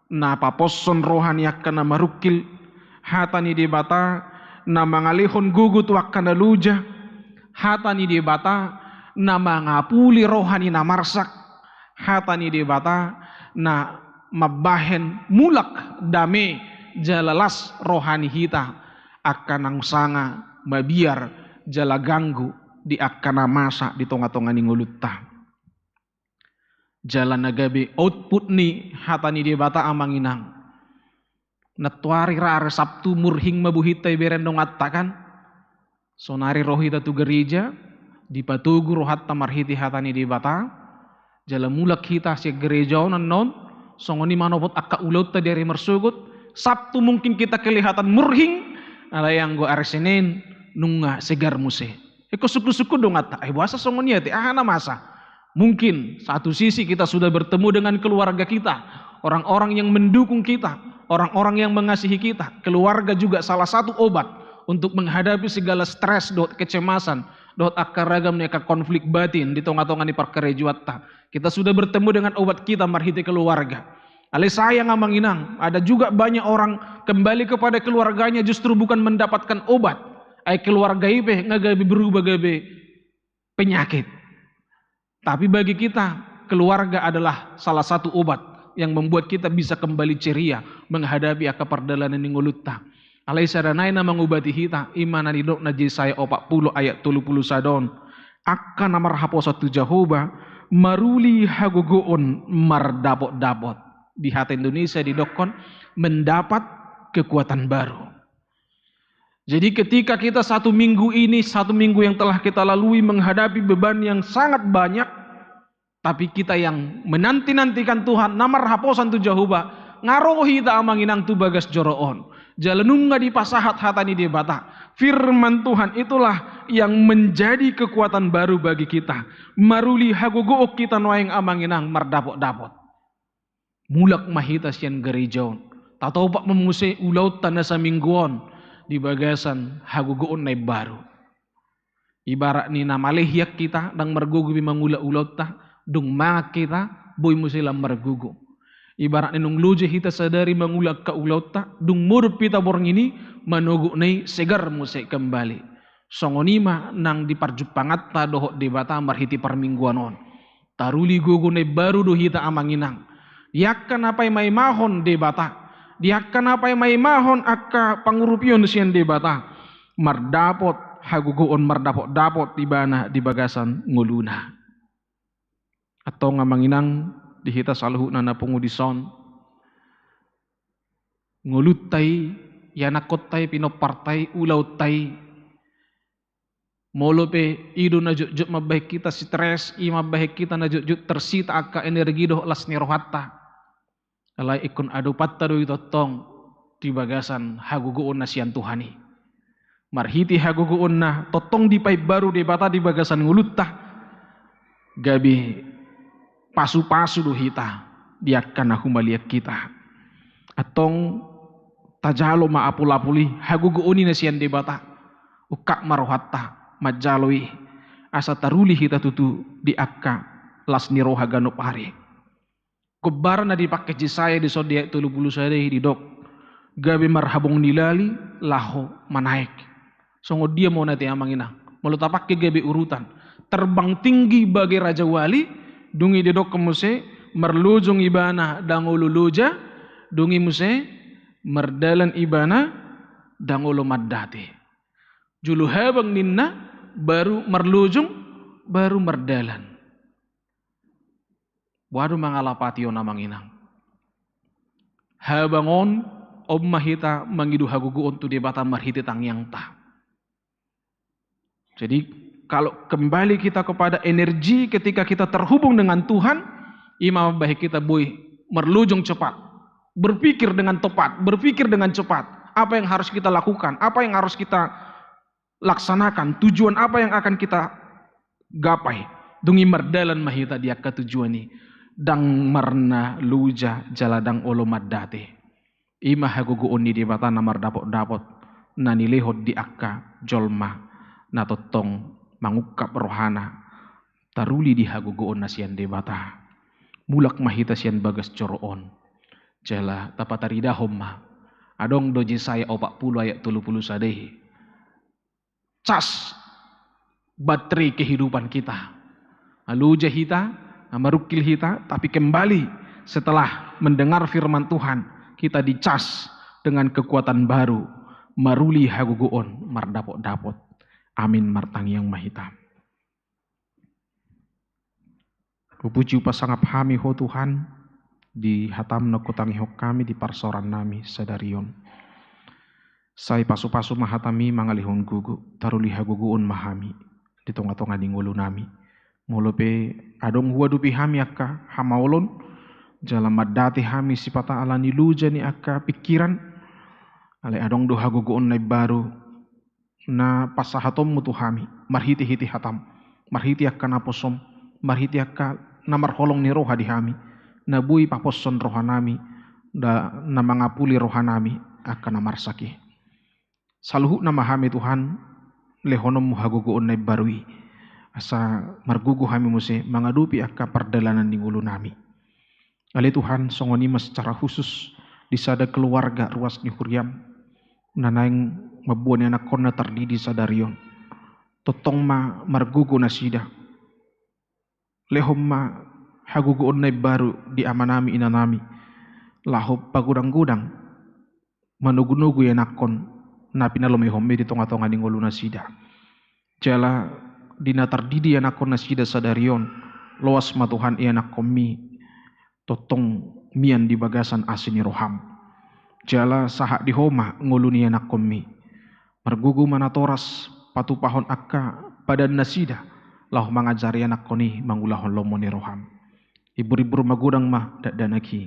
na paposon rohani akkana marukil hatani debata na mangalihon gugut wakkana luja hatani debata na mangapuli rohani na marsak hatani debata na mabahen mulak dame jalalas rohani hita akan sanga mabiar jala ganggu di akkana masa di tonga-tonga ni ngulutta jalan nagabe output ni hatani debata amanginang natuari rare Sabtu murhing mabuhitai berendong attakan sonari rohita tu gereja dipatugu rohatta marhiti hatani debata jala mulak hita si gereja non songoni manopot akka ulauta dari mersugut Sabtu mungkin kita kelihatan murhing ala yang go arsenen nunga segar muse eko suku-suku dong atta buasa songoni ati ahana masa. Mungkin satu sisi kita sudah bertemu dengan keluarga kita, orang-orang yang mendukung kita, orang-orang yang mengasihi kita. Keluarga juga salah satu obat untuk menghadapi segala stres, kecemasan, akar ragam neka konflik batin di tonga-tonga ni parkerejuatta. Kita sudah bertemu dengan obat kita marhiti keluarga. Ale saya ngamanginang, ada juga banyak orang kembali kepada keluarganya justru bukan mendapatkan obat. Ay keluarga ipe ngagabi berubah gabe penyakit. Tapi bagi kita, keluarga adalah salah satu obat yang membuat kita bisa kembali ceria menghadapi akapardalanan ning ulutta. Alai sadanayna mangubati hita imana didok na Yesaya 40 ayat 30 sadon. Akan amarhapo satu Jahova maruli hagugoon mardapot-dapot. Di hati Indonesia didokon mendapat kekuatan baru. Jadi ketika kita satu minggu yang telah kita lalui menghadapi beban yang sangat banyak, tapi kita yang menanti-nantikan Tuhan, namar haposan tu Jahubah, ngarohi ta amanginang tu bagas joroon, jalanunga di pasahat hatani debata. Firman Tuhan itulah yang menjadi kekuatan baru bagi kita. Maruli hagogook kita noeng amanginang mardapot-dapot. Mulak mahita sian gerejaon, tatau pak memusai ulaut tanda samingguon, di bagasan hagugoon na baru. Ibarat ni namalehyak kita dang mergugu mangula-ulot ta dung mga kita boy mo sila mergugu. Ibarat ni nung luje hita sadari mangulag ka ulot ta dung murup pita borng ini manugu nay segar mo se kembali. Songonima nang diparjupangat ta doho debata marhiti parmingguanon. Taruli gugu nay baru do hita amanginang. Yakkan apay may mahon debata. Diakan apa yang maimahon akka pangurupion sian debata mardapot hagugoon mardapot-dapot tibana di bagasan nguluna atau ngamanginang dihita saluhu na pungudison ngulutay yanakotay pinopartay ulautay molope ido na jut mabahik kita stres i mabahik kita na jut tersita akka energi doh las nirohatta Alai ikun adu pattadu itotong di bagasan haguguun na siyan Tuhani. Marhiti haguguun na totong di pay baru di bata di bagasan ngulutta. Gabi pasu-pasu do hita diakan na humaliak kita. Atong tajalo maapulapuli haguguuni na siyan di bata. Ukak marohatta majaloi asa taruli hita tutu di akka las niroha ganop hari. Kubara na dipakai jisaya di sodia 30 saya di dok. Gabi marhabong nilali laho manaik. Songo dia mau nanti amangina. Melutapak ke gabi urutan. Terbang tinggi bagi Raja Wali. Dungi di dok kemuse merlujung ibana dangoluluja. Dungi muse merdalan ibana dangolo maddate. Julu habang ninna baru merlujung baru merdalan. Waduh mangalapatio namang inang. Habangon omma hita mangidu haguguon tu di bata marhiti tangyang ta. Jadi kalau kembali kita kepada energi ketika kita terhubung dengan Tuhan, imam baik kita boy merlujung cepat. Berpikir dengan tepat, berpikir dengan cepat. Apa yang harus kita lakukan, apa yang harus kita laksanakan, tujuan apa yang akan kita gapai. Dungi merdalan mahita dia ke tujuan ini. Dang marna luja jaladang olo maddate. Ima haguguun ni di bata namar dapot-dapot. Nani lehot di akka jolma. Na totong mangukap rohana. Taruli di haguguun na siyan di bata. Mulak mahita siyan bagas coroon. Jala tapatarida homma. Adong doji saya 40 ayat 30 sadehi. Cas baterai kehidupan kita. Aluja hita, amarukil hita, tapi kembali setelah mendengar firman Tuhan, kita dicas dengan kekuatan baru. Maruli haguguon mardapot-dapot. Amin martang yang mahita. Pupuji upasangap hami ho Tuhan, di hatam na kutangi ho kami di parsoran nami sadarion. Sai pasu-pasu mahatami mangalihon gugu, taruli haguguon mahami, di tonga-tonga di ngulu nami. Ngolope adong huwa dupi hami akka hamaolon, jalan madati hami sipata ala niluja ni akka pikiran, ale adong do haguguon na baru, na pasahatom mutu hami, marhiti-hiti hatam, marhiti akka naposom, marhiti akka namarholong ni roha di hami, nabui paposon roha nami, na mangapuli roha nami, akka namarsaki. Saluhu nama hami Tuhan lehonom haguguon na barui asa margugu hami muse mangadupi akka perdalanan di ngulu nami. Ali Tuhan songonima secara khusus di sada keluarga ruas ni Huriam nanaing mabuan anak kona terdidi sadarion totong ma margugu na sida lehom ma haguguon na baru di amanami inanami laho pagudang-gudang manugu-nugu anak kon na pinalome homme di tonga-tonga di ngulu na sida. Jala dina tardidi anak kon na sida sadarion loas matuhan anak komi totong mian di bagasan asini roham. Jala saha di homa ngulu ni anak komi. Margugu manatoras patupahon akka padan na sida lahu mangajari anak koni mangulahon lomo ni roham. Ibur-ibur magudang mah dadanaki.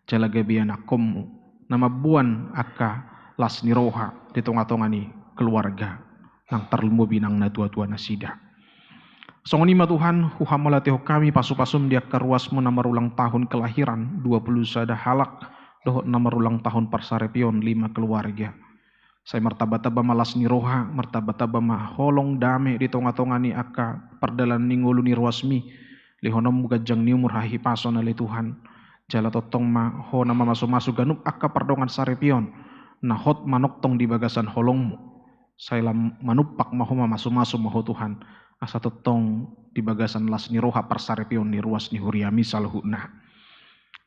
Jala gabi anak komu nama buan akka las ni roha di tonga-tonga ni keluarga nang terlumbu binang na tua-tua na sida. Songonima Tuhan huhamalateho kami pasu-pasum dia karuasmu namar ulang tahun kelahiran 20 sada halak dohot namar ulang tahun parsarepion 5 keluarga. Saya martaba-taba malas ni roha, martaba-taba ma holong dame di tonga-tonga ni akka perdalan ni ngulu ni ruasmi lihonom gajang ni umur hahi pason ali Tuhan. Jala totong ma ho nama masu-masu ganup akka perdongan sarepion. Nahot manoktong di bagasan holongmu. Saya manupak mahu masu-masu mahu Tuhan. Asa totong di bagasan las ni roha parsarepion ni ruas ni huriami salhuna.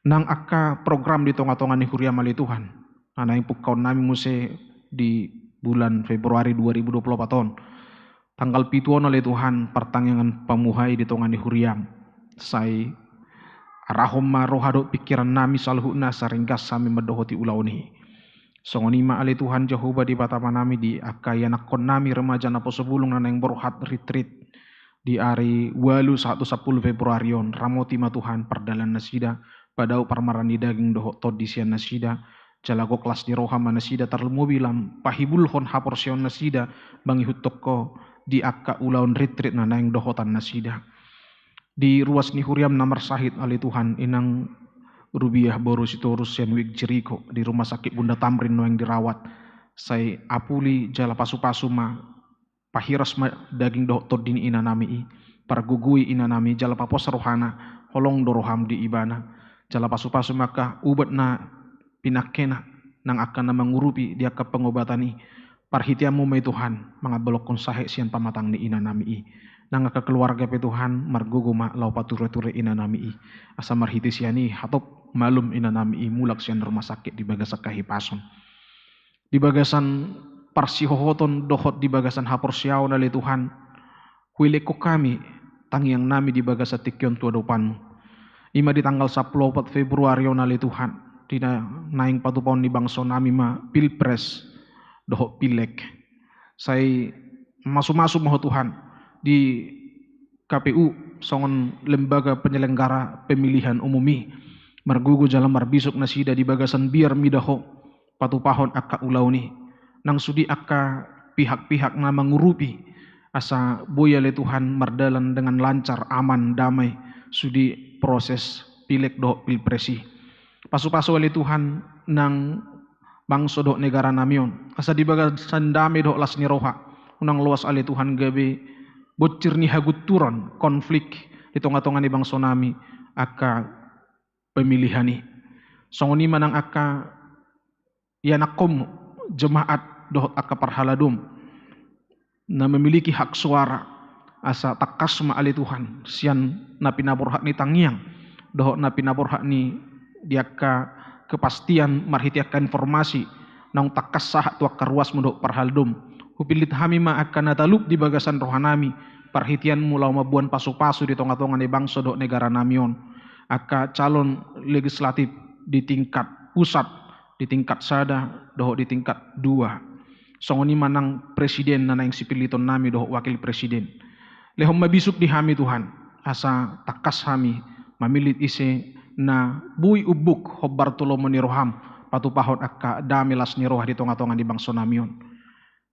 Nang akka program di tonga-tonga ni huriamali Tuhan. Ana yang pukau nami muse di bulan Februari 2024 tahun. Tanggal 7 oleh Tuhan pertanggungan pamuhai di tonga ni huriam. Saya arahoma rohado pikiran nami salhuna saringgas sami medohoti ulauni. Songonima ali Tuhan Jehovah di batama nami di akaya nakon nami remaja na po sebulung na yang berhat retreat di hari walu 1 10 Februarion ramoti ma Tuhan perdalan nasida Padau parmarani daging doho todisian nasida, jalago kelas di rohama nasida tarlumobilam, pahibulhon haporsion nasida, bangi hutoko di akka ulaun retreat na naing dohotan nasida. Di ruas ni huriam namar sahid ali Tuhan inang rubiah boru sitorus senwig Jericho di rumah sakit Bunda Tamrin no yang dirawat. Say apuli jala pasu-pasu ma pahiras ma daging doh todini inanami pargugui inanami jala papos rohana holong doroham di ibana jala pasu-pasu maka ubat na pinakena nang akan na mengurupi dia ke pengobatani parhitiamu may Tuhan mga balokon sahe sian pamatang ni inanami nang ke keluarga pe Tuhan margugo ma lau pature-ture inanami asa marhiti siani hatop malum inanami mulak sian rumah sakit di bagasak kahipason di bagasan parsihohoton dohot di bagasan haporsiaw na li Tuhan huile ko kami tangiang nami di bagasa tikyon tua dopanmu ima di tanggal 14 Februari na li Tuhan di naing patupon ni bangso nami ma pilpres dohot pilek say masuk-masuk moho Tuhan di KPU songon lembaga penyelenggara pemilihan umumi margugo jalan marbisok nasida di bagasan biar midaho patupahon akka ulau ni nang sudi akka pihak-pihak na mengurupi asa boya le Tuhan mardalan dengan lancar aman damai sudi proses pilek do pilpresi pasu-pasu le Tuhan nang bangso do negara namion asa di bagasan damai do las ni roha unang luas ale Tuhan gabe bocir ni haguturan konflik di tonga-tonga ni bangso nami akka pemilihan ni songoni manang akka yanakom jemaat dohot akka parhaladum na memiliki hak suara asa takasma ali Tuhan sian na pinabor hak ni tangiang dohot na pinabor hak ni diaka kepastian marhitiakan informasi nang takas sah tu akka ruas mudok parhaladum hupilit hami ma akan nataluk di bagasan rohanami parhitian mulau mabuan pasu-pasu di tonga-tonga ni bangsa do negara namion akka calon legislatif di tingkat pusat di tingkat sada doho di tingkat 2 songoni manang presiden na naing sipiliton nami doho wakil presiden lehom mabisuk di hami Tuhan asa takas hami mamilit ise na bui ubuk hobbar tulomo ni roham patupahon akka damilas ni roh di tonga-tonga di bangso namion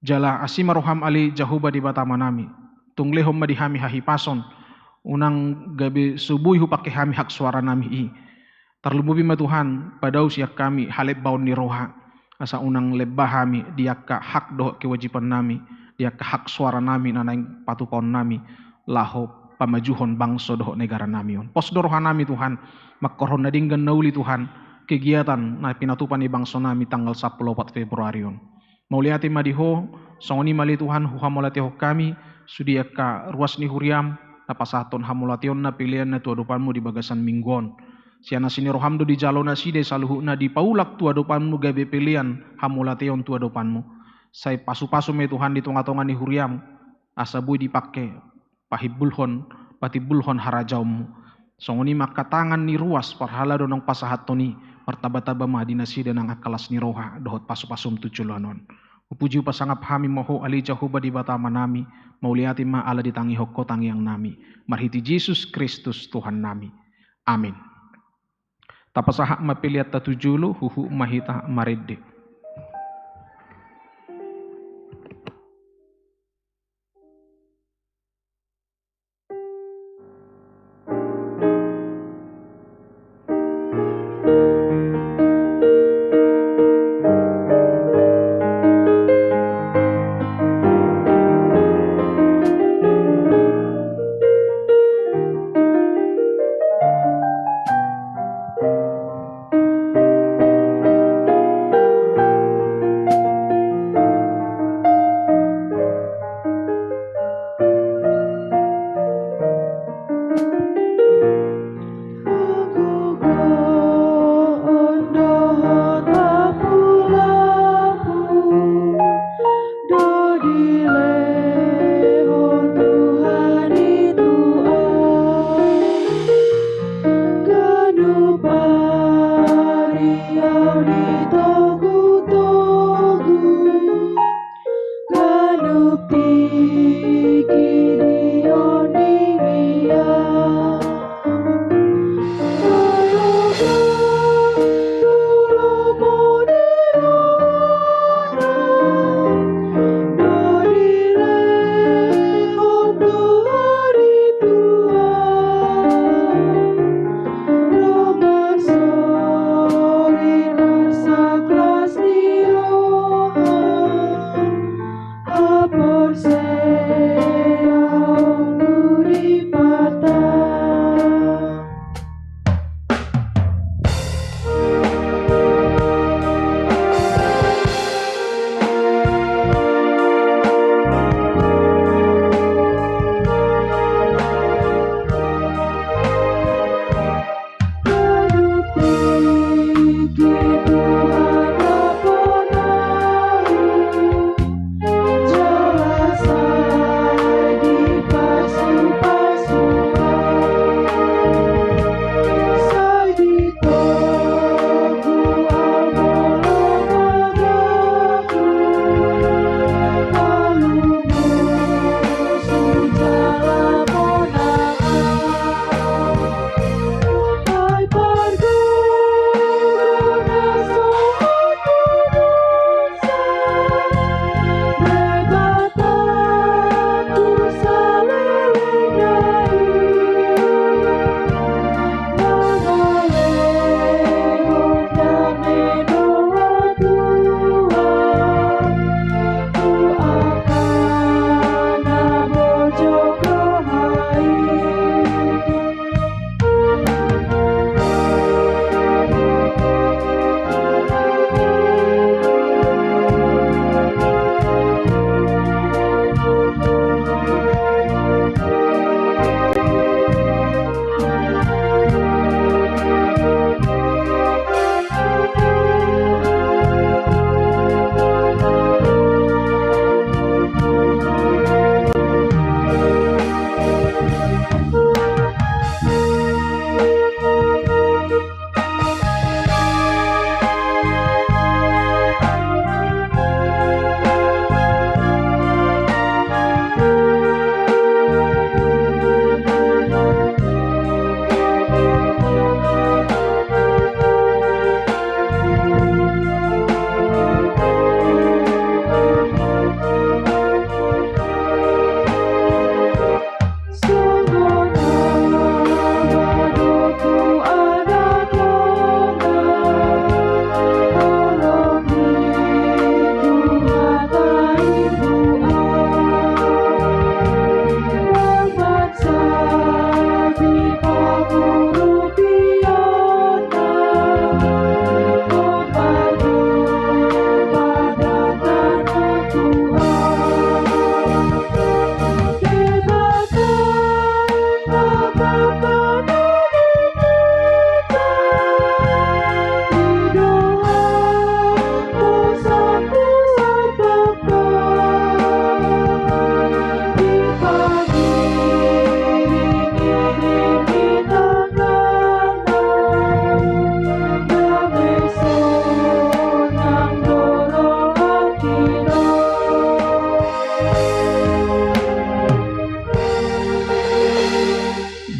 jala asima roham ali jahuba di batama nami tung lehom ma di hami hahipason unang gabi subuhi hupake hami hak suara nami i tarlumubi ma Tuhan padau siak kami halep baun ni roha asa unang lebah hami diaka hak doh kewajiban nami diaka hak suara nami nanaing patupon nami laho pamajuhon bangso doh negara namion pos doroha nami Tuhan makkorhon na dinggan nauli Tuhan kegiatan na pinatupan ni bangso nami tanggal 14 Februarion mauliati madiho songoni mali Tuhan huhamolatiho kami sudiaka ruas ni huriam napasaton hamulation na pilihan na tuadupanmu di bagasan minggon siana sini rohamdo di jalona side saluhuna di paulak tua dopanmu gabe pilihan hamulation tua dopanmu say pasu-pasu me Tuhan di tonga-tonga ni huriam asabui dipake pahibulhon patibulhon harajaumu songoni makatangan ni ruas parhala donong pasahatoni martaba-taba madina side nang akalas ni roha dohot pasu-pasum tuculanon upuji pasangap hami moho ali jahuba di batama nami mauliati ma ala ditangi hokko tangiang nami marhiti Yesus Kristus Tuhan nami amin. Tapasahak mapiliat tatujulu huhu mahita maredde.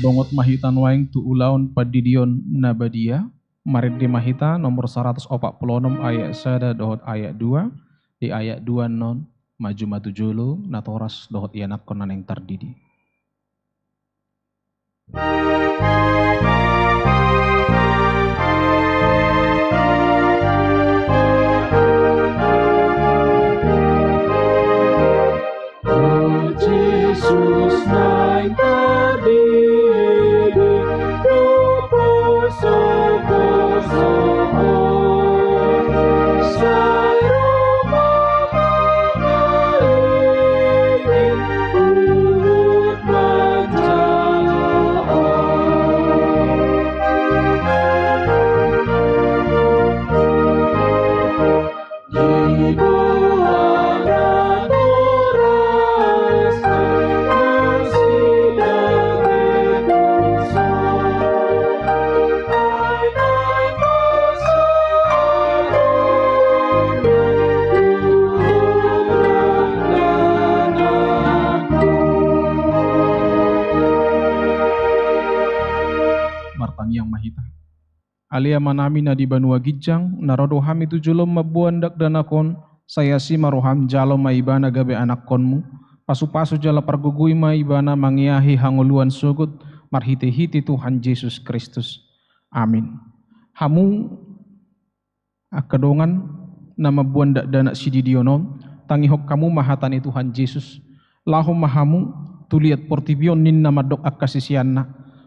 bongot mahitan waing tu ulaun padidion nabadia marit di mahita nomor 146 ayat 1 dohot ayat 2 di ayat 2 non maju matu julu natoras dohot ianak konan yang tardidi. Jesus naik terdiri yang mahita. Alia manami na di Banua Gijang, narodo hami tujulom mabuan dak danakon, saya si maroham jalo maibana gabe anak konmu, pasu-pasu jala pargugui maibana mangiahi hanguluan sugut, marhiti-hiti Tuhan Yesus Kristus. Amin. Hamu akadongan nama buan dak danak sididionom, tangihok kamu mahatani Tuhan Yesus. Lahom mahamu tuliat portibion ninna madok akasisianna.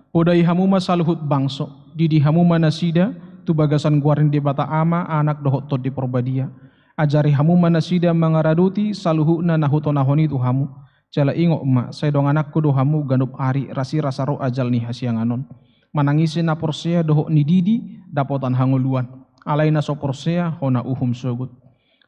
Podai hamu masaluhut bangso, didi hamu manasida, tu bagasan guarin di bata ama anak dohot tod di porbadia. Ajari hamu manasida mangaraduti saluhu na nahutonahoni tu hamu. Jala ingo emak, saya dong anakku dohamu ganup ari rasi rasaro ajal nih hasianganon. Manangisi na porsea dohok ni didi dapotan hanguluan. Alaina so porsea hona uhum sogut.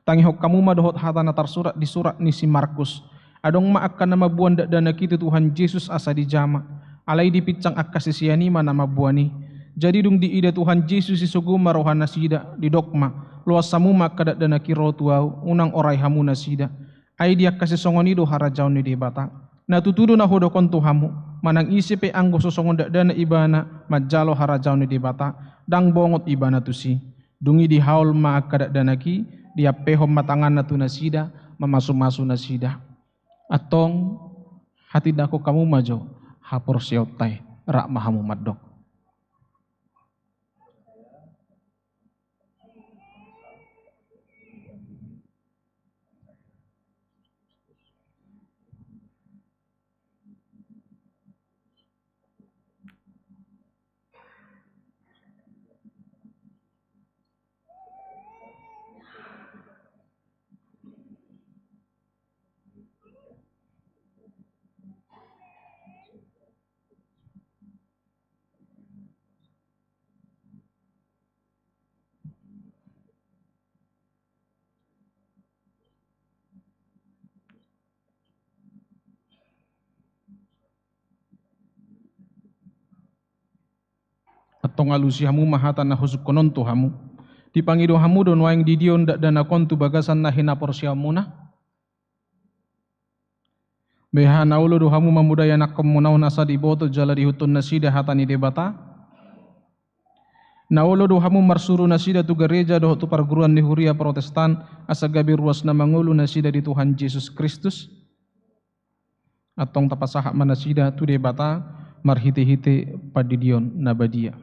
Tangihok kamu ma dohot hatana tarsurat di surat ni si Markus. Adong ma akan nama buan dana kita Tuhan Yesus asa di jama. Alai dipicang akasisiani ma nama buani. Jadi dung di ida Tuhan Yesus isugu marohana sida di dokma. Luas samu ma kadat dana kiro tuau unang orai hamu nasida. Ai dia kasih songoni do harajaun ni debata. Na tutudu na hodokon tuhamu. Manang isi pe anggo sosongon dana ibana majalo harajaun ni debata. Dang bongot ibana tusi. Dungi di haul ma kadat dana ki. Dia pehom matangan na tu nasida. Mamasu-masu nasida. Atong hati dako kamu majo. Hapor siotai rak mahamu madok. Atong alusi hamu mahatan na husuk konon tu hamu. Dipangido hamu don waing didion dak dana kontu bagasan na hina porsiamuna. Beha naulo do hamu mamudaya nak komunau nasa di boto jala di hutun nasida hatani debata. Naulo do hamu marsuru nasida tu gereja do tu perguruan di Huria Protestan asa gabi ruas na mangulu nasida di Tuhan Yesus Kristus. Atong tapasahak manasida tu debata marhite-hite padidion nabadia.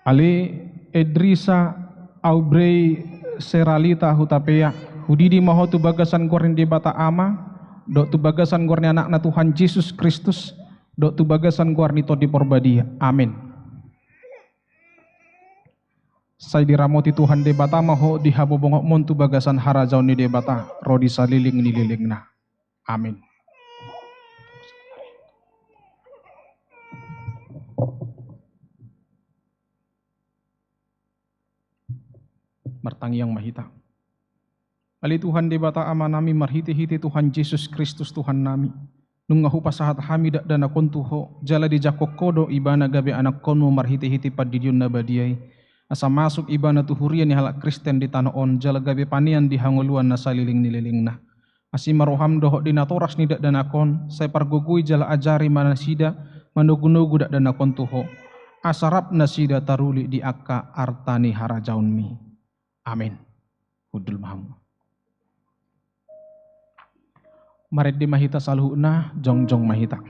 Ali Edrisa Aubrey Seralita Hutapea Hudidi maho tu bagasan gorin di bata ama dok tu bagasan gorni anak na Tuhan Yesus Kristus dok tu bagasan gorni to di porbadia. Amin. Saya diramoti Tuhan de bata maho di habobongok mon tu bagasan harajaun ni de bata rodi saliling nililingna. Amin. Martangi yang mahita. Ali Tuhan de bata ama nami marhiti-hiti Tuhan Yesus Kristus Tuhan nami. Nungahu pasahat hami dak dana kontuho jala di jakokodo ibana gabe anak konmu marhiti-hiti padidion nabadiai. Asa masuk ibana tuhurian ni halak Kristen di tanah on jala gabe panian di hanguluan na saliling nililingna. Asi maroham dohok di natoras ni dak dana kon saya pargugui jala ajari manasida manugu-nugu dak dana kontuho. Asarap nasida taruli di akka artani harajaunmi. Amin. Hudul mahamu. Maret di mahita saluhna jongjong mahita.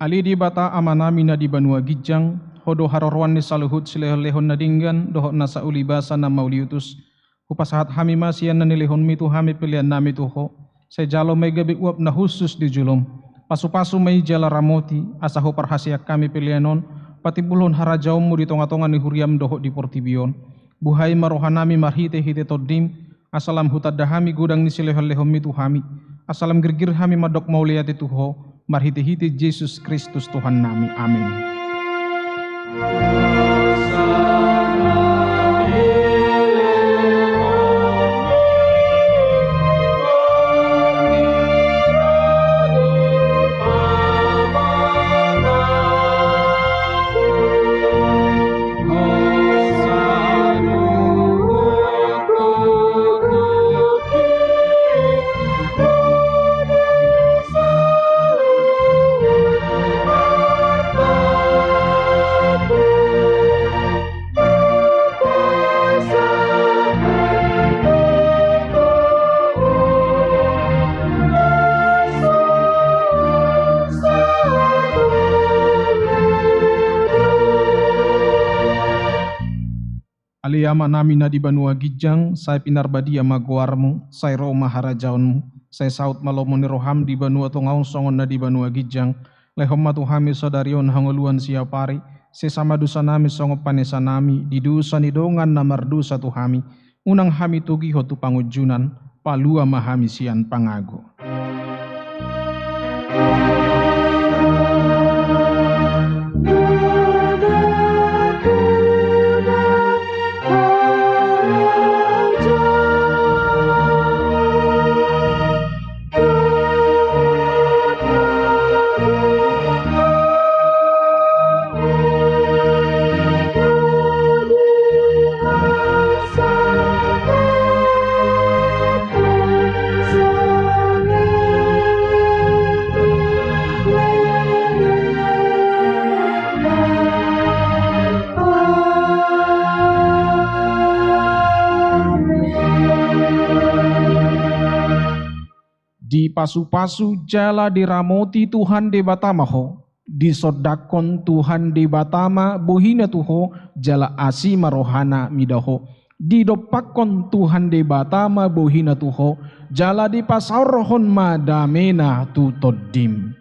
Ali di bata amanami na di Banua Gijang, hodo harorwan ni saluhut silehon-lehon na dinggan, dohok na sa ulibasa na mauliutus, hupasahat hami masian na nilehon mitu hami pilihan nami tuho, sa jalo may gabi uap na husus di julom, Pasu-pasu mai jala ramoti, asaho parhasia kami pilihanon, patibulon harajaumu di tonga-tonga ni huriam doho di portibion. Buhai marohanami marhite hite todim, asalam hutadahami gudang ni silehon-lehomi tuhami, asalam girgirhami madok mauliati tuho, marhite hite Yesus Kristus Tuhan nami. Amin. Aliyama nami na di Banua Gijang, saya pinarbadia maguarmu, saya Roma harajaunmu, saya saut malomo ni roham di Banua Tongaung songon na di Banua Gijang, lehom matuhami sodarion hangoluan siapari, sesama dusa nami songo panesa nami, di dusa ni dongan na mardusa tuhami, unang hami tugi hotu pangujunan, palua mahami sian pangago. Di pasu-pasu jala diramoti Tuhan de batamaho, di sodakon Tuhan de batama bohina tuho jala asi marohana midaho, di dopakon Tuhan de batama bohina tuho jala di pasaurohon madamena tu todim.